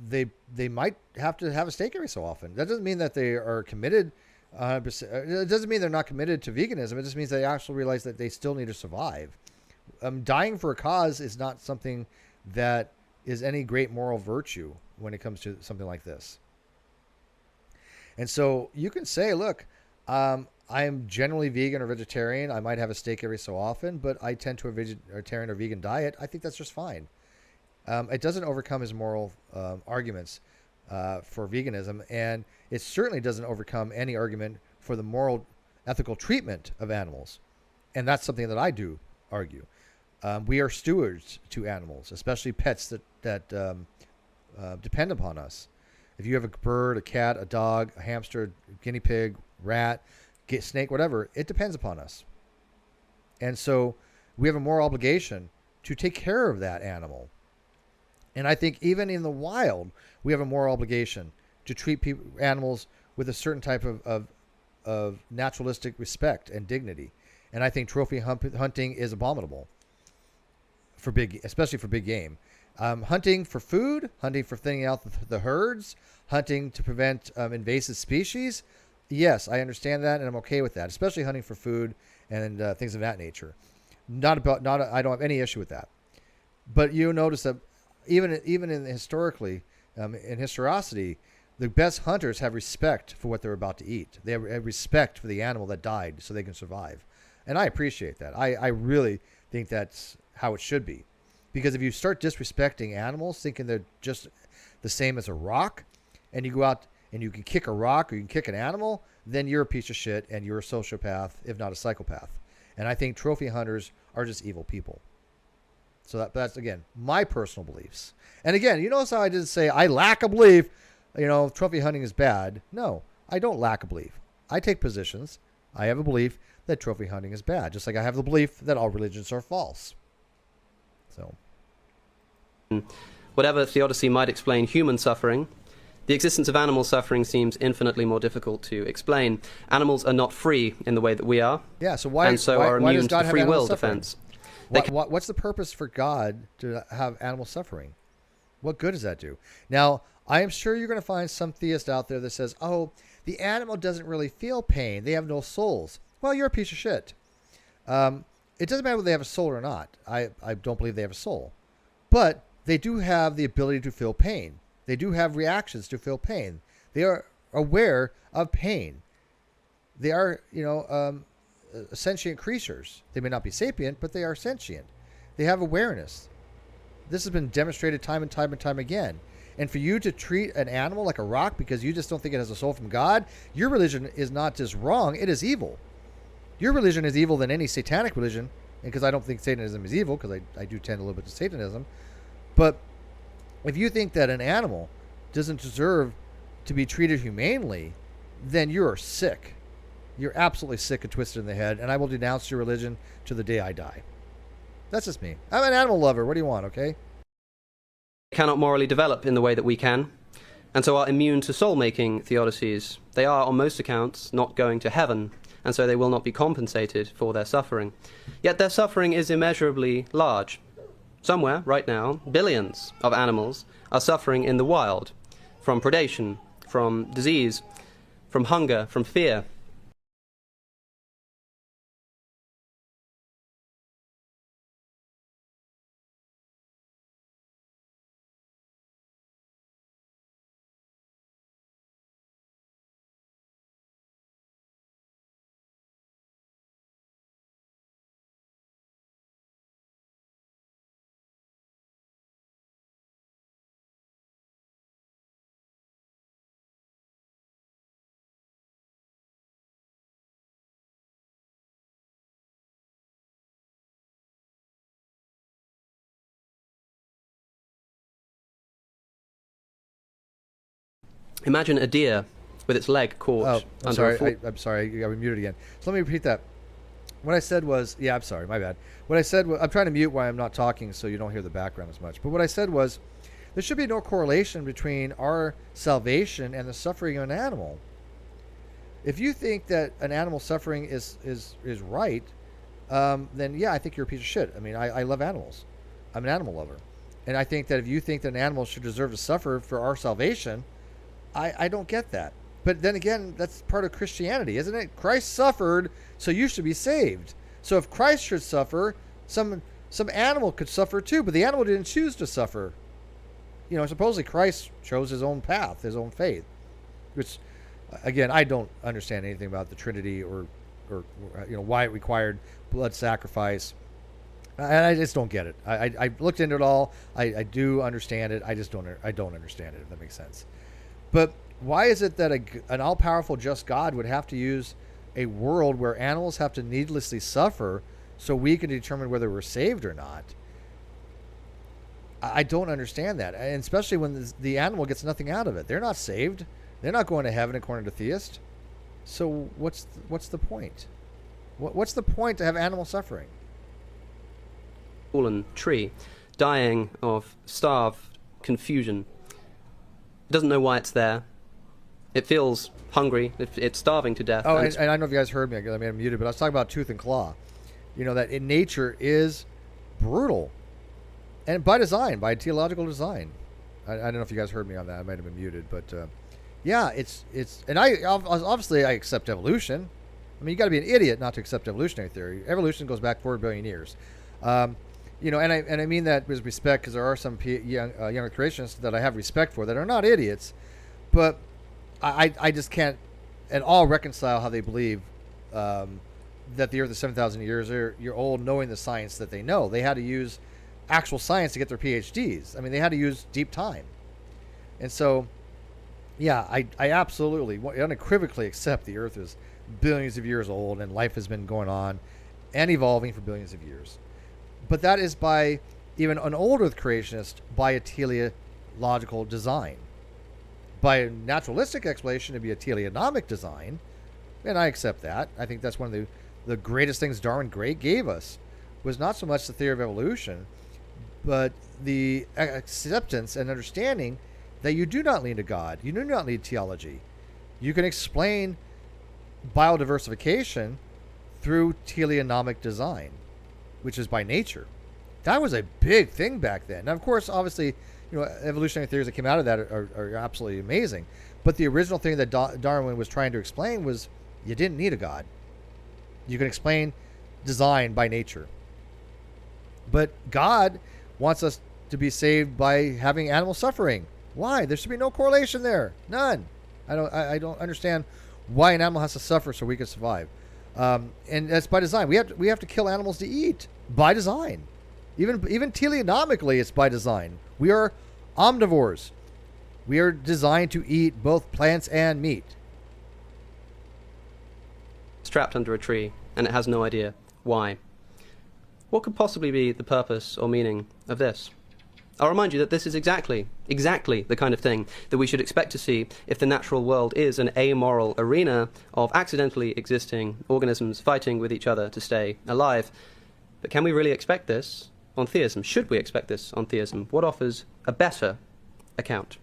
they might have to have a steak every so often. That doesn't mean that they are committed. It doesn't mean they're not committed to veganism. It just means they actually realize that they still need to survive. Dying for a cause is not something that is any great moral virtue when it comes to something like this. And so you can say, look, I am generally vegan or vegetarian. I might have a steak every so often, but I tend to a vegetarian or vegan diet. I think that's just fine. It doesn't overcome his moral arguments for veganism, and it certainly doesn't overcome any argument for the moral, ethical treatment of animals. And that's something that I do argue. We are stewards to animals, especially pets that depend upon us. If you have a bird, a cat, a dog, a hamster, a guinea pig, rat, snake, whatever, it depends upon us. And so we have a moral obligation to take care of that animal. And I think even in the wild, we have a moral obligation to treat animals with a certain type of naturalistic respect and dignity. And I think trophy hunting is abominable especially for big game. Hunting for food, hunting for thinning out the herds, hunting to prevent invasive species. Yes, I understand that, and I'm okay with that, especially hunting for food and things of that nature. I don't have any issue with that. But you notice that even in historically, in historicity, the best hunters have respect for what they're about to eat. They have respect for the animal that died so they can survive. And I appreciate that. I really think that's how it should be. Because if you start disrespecting animals, thinking they're just the same as a rock, and you go out and you can kick a rock or you can kick an animal, then you're a piece of shit and you're a sociopath, if not a psychopath. And I think trophy hunters are just evil people. So that's, again, my personal beliefs. And again, you notice how I didn't say I lack a belief, trophy hunting is bad. No, I don't lack a belief. I take positions. I have a belief that trophy hunting is bad, just like I have the belief that all religions are false. So, whatever theodicy might explain human suffering, the existence of animal suffering seems infinitely more difficult to explain. Animals are not free in the way that we are. Yeah, so why are immune to the free will defense. What's the purpose for God to have animal suffering? What good does that do? Now, I am sure you're going to find some theist out there that says, oh, the animal doesn't really feel pain. They have no souls. Well, you're a piece of shit. It doesn't matter whether they have a soul or not. I don't believe they have a soul. But they do have the ability to feel pain. They do have reactions to feel pain. They are aware of pain. They are, sentient creatures. They may not be sapient, but they are sentient. They have awareness. This has been demonstrated time and time and time again. And for you to treat an animal like a rock because you just don't think it has a soul from God, your religion is not just wrong, it is evil. Your religion is evil than any satanic religion, and because I don't think Satanism is evil, because I do tend a little bit to Satanism. But if you think that an animal doesn't deserve to be treated humanely, then you're sick. You're absolutely sick and twisted in the head, and I will denounce your religion to the day I die. That's just me. I'm an animal lover. What do you want, okay? Cannot morally develop in the way that we can, and so are immune to soul-making theodicies. They are, on most accounts, not going to heaven, and so they will not be compensated for their suffering. Yet their suffering is immeasurably large. Somewhere, right now, billions of animals are suffering in the wild, from predation, from disease, from hunger, from fear. Imagine a deer with its leg caught under a fall. I'm sorry, you got me muted again. So let me repeat that. What I said was, I'm sorry, my bad. What I said was, I'm trying to mute while I'm not talking so you don't hear the background as much. But what I said was, there should be no correlation between our salvation and the suffering of an animal. If you think that an animal suffering is right, then yeah, I think you're a piece of shit. I mean, I love animals. I'm an animal lover. And I think that if you think that an animal should deserve to suffer for our salvation, I don't get that. But then again, that's part of Christianity, isn't it? Christ suffered, so you should be saved. So if Christ should suffer, some animal could suffer too, but the animal didn't choose to suffer. Supposedly Christ chose his own path, his own faith. Which, again, I don't understand anything about the Trinity or why it required blood sacrifice. And I just don't get it. I looked into it all. I do understand it. I don't understand it, if that makes sense. But Why is it that an all-powerful just God would have to use a world where animals have to needlessly suffer so we can determine whether we're saved or not? I don't understand that, and especially when the animal gets nothing out of it. They're not saved. They're not going to heaven according to theists. So what's the point? What's the point to have animal suffering? Fallen tree, dying of starved confusion. It doesn't know why it's there. It feels hungry. It's starving to death. Oh, and I don't know if you guys heard me. I made it muted, but I was talking about tooth and claw. You know, that in nature is brutal. And by design, by teleological design. I don't know if you guys heard me on that. I might have been muted, but yeah, it's and obviously I accept evolution. I mean, you got to be an idiot not to accept evolutionary theory. Evolution goes back 4 billion years. You know, and I mean that with respect, because there are some younger creationists that I have respect for that are not idiots, but I just can't at all reconcile how they believe that the Earth is 7,000 years old, knowing the science that they know. They had to use actual science to get their PhDs. I mean, they had to use deep time. And so, yeah, I absolutely, unequivocally accept the Earth is billions of years old and life has been going on and evolving for billions of years. But that is by even an old Earth creationist, by a teleological design. By a naturalistic explanation, it'd be a teleonomic design, and I accept that. I think that's one of the greatest things Darwin gave us, was not so much the theory of evolution, but the acceptance and understanding that you do not need a God. You do not need theology. You can explain biodiversification through teleonomic design, which is by nature. That was a big thing back then. Now, of course, obviously, you know, evolutionary theories that came out of that are absolutely amazing. But the original thing that Darwin was trying to explain was you didn't need a God. You can explain design by nature. But God wants us to be saved by having animal suffering. Why? There should be no correlation there. None. I don't understand why an animal has to suffer so we can survive. And that's by design. We have to kill animals to eat by design. Even teleonomically, it's by design. We are omnivores. We are designed to eat both plants and meat. It's trapped under a tree, and it has no idea why. What could possibly be the purpose or meaning of this? I'll remind you that this is exactly the kind of thing that we should expect to see if the natural world is an amoral arena of accidentally existing organisms fighting with each other to stay alive. But can we really expect this on theism? Should we expect this on theism? What offers a better account?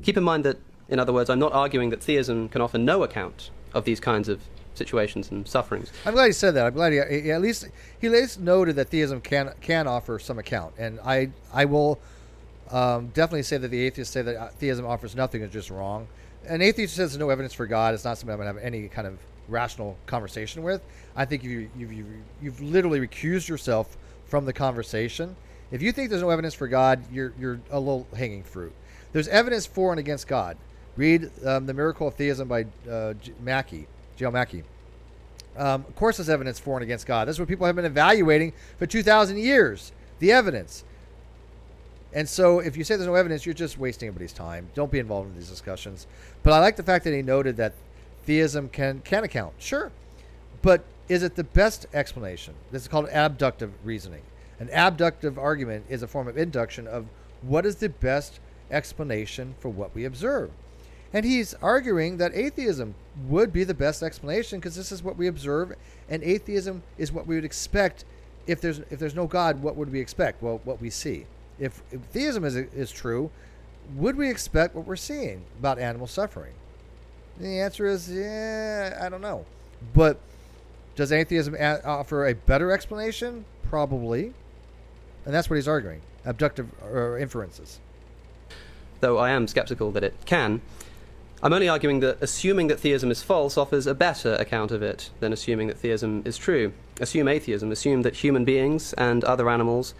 Keep in mind that, in other words, I'm not arguing that theism can offer no account of these kinds of situations and sufferings. I'm glad he said that. I'm glad he at least noted that theism can offer some account, and I will definitely say that the atheists say that theism offers nothing is just wrong. An atheist says there's no evidence for God. It's not something I'm going to have any kind of rational conversation with. I think you've literally recused yourself from the conversation. If you think there's no evidence for God, you're a little hanging fruit. There's evidence for and against God. Read The Miracle of Theism by J.L. Mackie. Of course there's evidence for and against God. That's what people have been evaluating for 2,000 years, the evidence. And so if you say there's no evidence, you're just wasting everybody's time. Don't be involved in these discussions. But I like the fact that he noted that theism can account. Sure. But is it the best explanation? This is called abductive reasoning. An abductive argument is a form of induction of what is the best explanation for what we observe. And he's arguing that atheism would be the best explanation because this is what we observe, and atheism is what we would expect. If there's no God, what would we expect? Well, what we see. If theism is true, would we expect what we're seeing about animal suffering? And the answer is, yeah, I don't know. But does atheism offer a better explanation? Probably. And that's what he's arguing, abductive inferences. Though I am skeptical that it can, I'm only arguing that assuming that theism is false offers a better account of it than assuming that theism is true. Assume atheism. Assume that human beings and other animals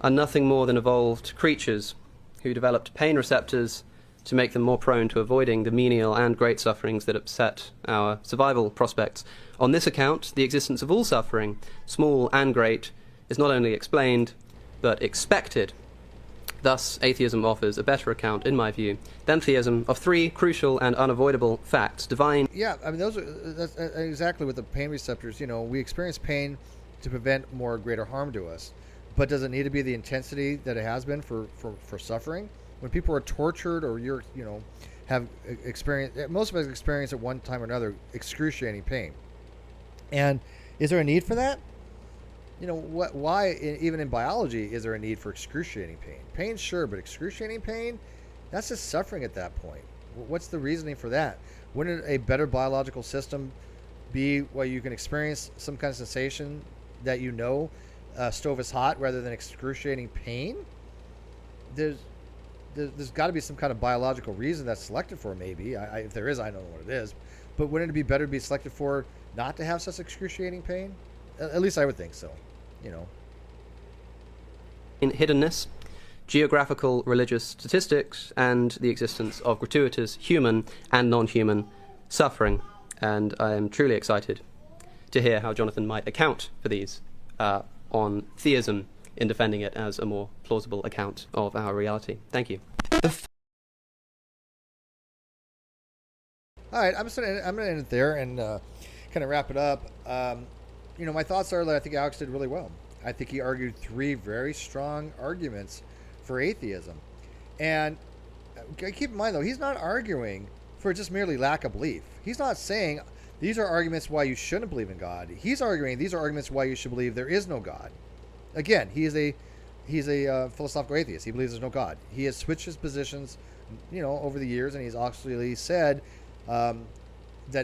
are nothing more than evolved creatures who developed pain receptors to make them more prone to avoiding the menial and great sufferings that upset our survival prospects. On this account, the existence of all suffering, small and great, is not only explained, but expected. Thus, atheism offers a better account, in my view, than theism of three crucial and unavoidable facts: divine. Yeah, I mean, that's exactly what the pain receptors, we experience pain to prevent more greater harm to us. But does it need to be the intensity that it has been for suffering? When people are tortured, or have experienced, most of us experience at one time or another excruciating pain. And is there a need for that? Why, even in biology, is there a need for excruciating pain? Pain, sure, but excruciating pain, that's just suffering at that point. What's the reasoning for that? Wouldn't a better biological system be where you can experience some kind of sensation that stove is hot, rather than excruciating pain? There's got to be some kind of biological reason that's selected for, maybe. If there is, I don't know what it is. But wouldn't it be better to be selected for not to have such excruciating pain? At least I would think so. In hiddenness, geographical religious statistics, and the existence of gratuitous human and non-human suffering. And I am truly excited to hear how Jonathan might account for these on theism, in defending it as a more plausible account of our reality. Thank you. All right, I'm going to end it there and kind of wrap it up. My thoughts are that I think Alex did really well. I think he argued three very strong arguments for atheism. And keep in mind, though, he's not arguing for just merely lack of belief. He's not saying these are arguments why you shouldn't believe in God. He's arguing these are arguments why you should believe there is no God. Again, he's a philosophical atheist. He believes there's no God. He has switched his positions, over the years, and he's actually said that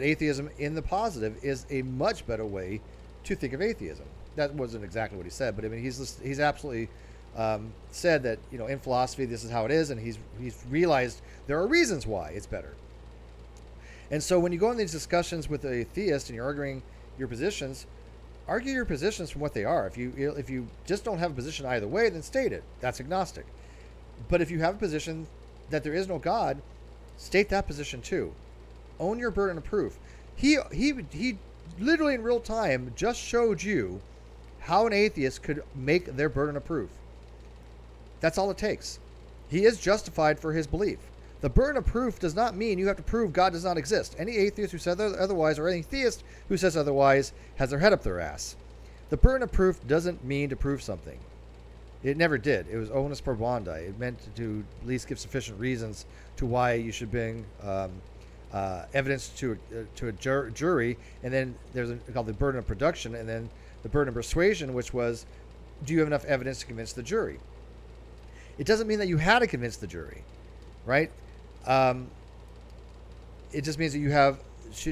atheism in the positive is a much better way to think of atheism. That wasn't exactly what he said, but I mean, he's absolutely said that in philosophy this is how it is, and he's realized there are reasons why it's better. And so when you go in these discussions with a theist and you're arguing your positions, argue your positions from what they are. If you just don't have a position either way, then state it. That's agnostic. But if you have a position that there is no God, state that position too. Own your burden of proof. He literally in real time just showed you how an atheist could make their burden of proof. That's all it takes. He is justified for his belief. The burden of proof does not mean you have to prove God does not exist. Any atheist who says otherwise, or any theist who says otherwise, has their head up their ass. The burden of proof doesn't mean to prove something. It never did. It was onus probandi. It meant to at least give sufficient reasons to why you should bring evidence to a jury, and then there's called the burden of production, and then the burden of persuasion, which was, do you have enough evidence to convince the jury? It doesn't mean that you had to convince the jury, right? It just means that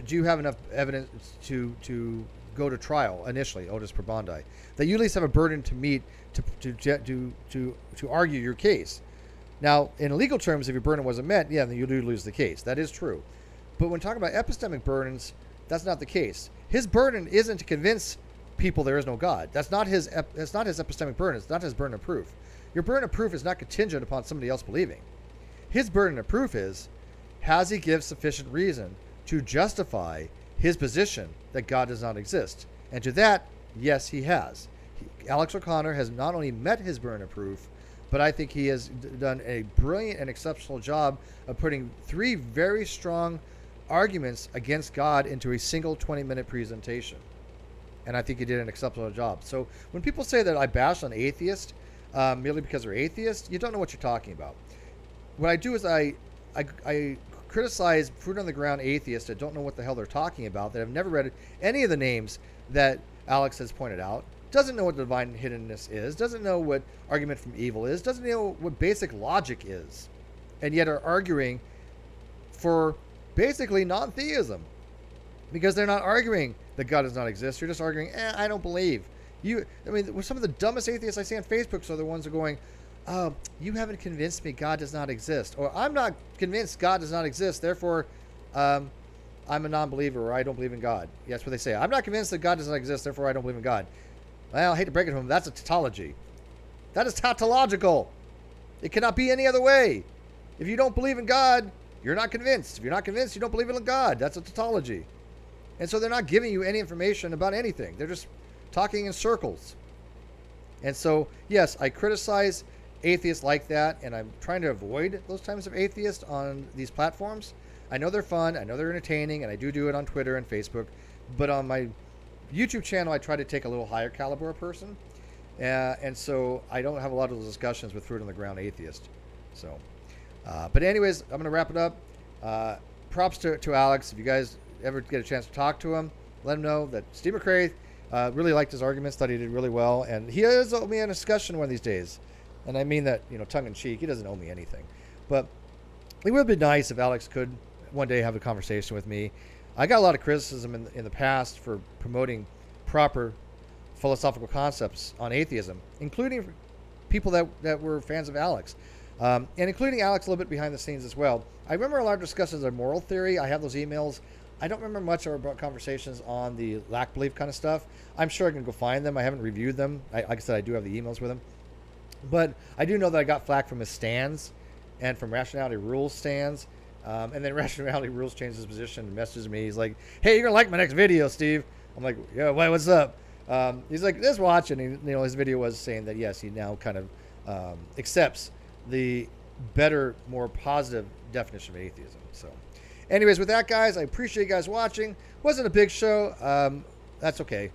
do you have enough evidence to go to trial initially, onus probandi, that you at least have a burden to meet to argue your case. Now, in legal terms, if your burden wasn't met, then you do lose the case. That is true. But when talking about epistemic burdens, that's not the case. His burden isn't to convince people there is no God. That's not his epistemic burden. It's not his burden of proof. Your burden of proof is not contingent upon somebody else believing. His burden of proof is, has he given sufficient reason to justify his position that God does not exist? And to that, yes, he has. Alex O'Connor has not only met his burden of proof, but I think he has done a brilliant and exceptional job of putting three very strong arguments against God into a single 20-minute presentation. And I think he did an exceptional job. So when people say that I bash on atheists merely because they're atheists, you don't know what you're talking about. What I do is I criticize fruit on the ground atheists that don't know what the hell they're talking about, that have never read any of the names that Alex has pointed out, doesn't know what divine hiddenness is, doesn't know what argument from evil is, doesn't know what basic logic is, and yet are arguing for basically non-theism, because they're not arguing that God does not exist. You're just arguing, I don't believe. Some of the dumbest atheists I see on Facebook are the ones who are going, oh, you haven't convinced me God does not exist. Or I'm not convinced God does not exist, therefore I'm a non-believer, or I don't believe in God. That's what they say. I'm not convinced that God does not exist, therefore I don't believe in God. Well, I hate to break it to them, that's a tautology. That is tautological. It cannot be any other way. If you don't believe in God, you're not convinced. If you're not convinced, you don't believe in God. That's a tautology. And so they're not giving you any information about anything. They're just talking in circles. And so, yes, I criticize atheists like that, and I'm trying to avoid those types of atheists on these platforms. I know they're fun, I know they're entertaining, and I do it on Twitter and Facebook, but on my YouTube channel, I try to take a little higher caliber person, and so I don't have a lot of those discussions with fruit on the ground atheists. So, but anyways, I'm going to wrap it up. Props to Alex. If you guys ever get a chance to talk to him, let him know that Steve McRae really liked his arguments, thought he did really well, and he does owe me a discussion one of these days. And I mean that, tongue in cheek. He doesn't owe me anything, but it would be nice if Alex could one day have a conversation with me. I got a lot of criticism in the past for promoting proper philosophical concepts on atheism, including people that were fans of Alex, and including Alex a little bit behind the scenes as well. I remember a lot of discussions on moral theory. I have those emails. I don't remember much about conversations on the lack belief kind of stuff. I'm sure I can go find them. I haven't reviewed them. Like I said, I do have the emails with him. But I do know that I got flack from his stands and from Rationality Rules stands. And then Rationality Rules changed his position and messages me. He's like, hey, you're going to like my next video, Steve. I'm like, yeah, what's up? He's like, just watch it. And, his video was saying that, yes, he now kind of accepts the better, more positive definition of atheism. So anyways, with that, guys, I appreciate you guys watching. Wasn't a big show. That's okay.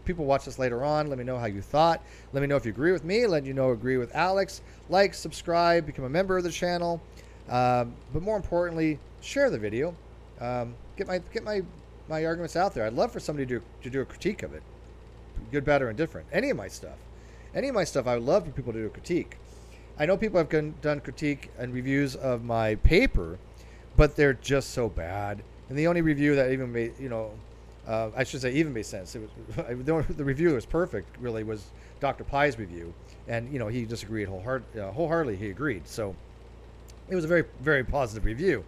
People watch this later on. Let me know how you thought. Let me know if you agree with me. Let you know agree with Alex. Like, subscribe, become a member of the channel. But more importantly, share the video. Get my arguments out there. I'd love for somebody to do a critique of it, good, bad, or indifferent. Any of my stuff, I would love for people to do a critique. I know people have done critique and reviews of my paper, but they're just so bad. And the only review that even made, I should say even made sense. It was the review that was perfect. Really was Dr. Pye's review, and he disagreed wholeheartedly. He agreed. So it was a very, very positive review.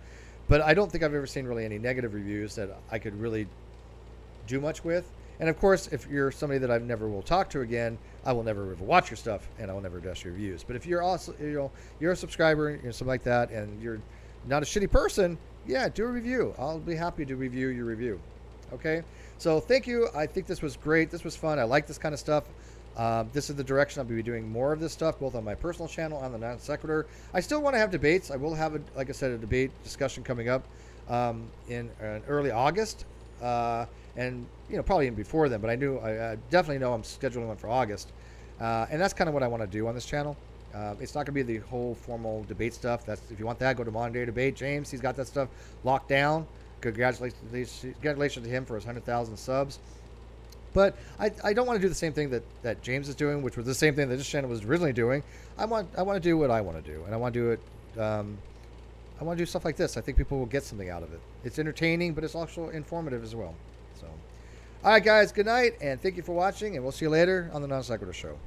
But I don't think I've ever seen really any negative reviews that I could really do much with. And of course, if you're somebody that I never will talk to again, I will never ever watch your stuff, and I will never address your reviews. But if you're also, you're a subscriber, something like that, and you're not a shitty person, yeah, do a review. I'll be happy to review your review. Okay, so thank you. I think this was great. This was fun. I like this kind of stuff. This is the direction I'll be doing more of this stuff, both on my personal channel and the Non Sequitur. I still want to have debates. I will have, like I said, a debate discussion coming up in early August, and probably even before then. But I definitely know I'm scheduling one for August, and that's kind of what I want to do on this channel. It's not going to be the whole formal debate stuff. If you want that, go to Modern Day Debate. James, he's got that stuff locked down. Congratulations to him for his 100,000 subs. But I don't want to do the same thing that James is doing, which was the same thing that this channel was originally doing. I want to do what I want to do, and I want to do it. I want to do stuff like this. I think people will get something out of it. It's entertaining, but it's also informative as well. So, all right, guys, good night, and thank you for watching, and we'll see you later on the Non Sequitur Show.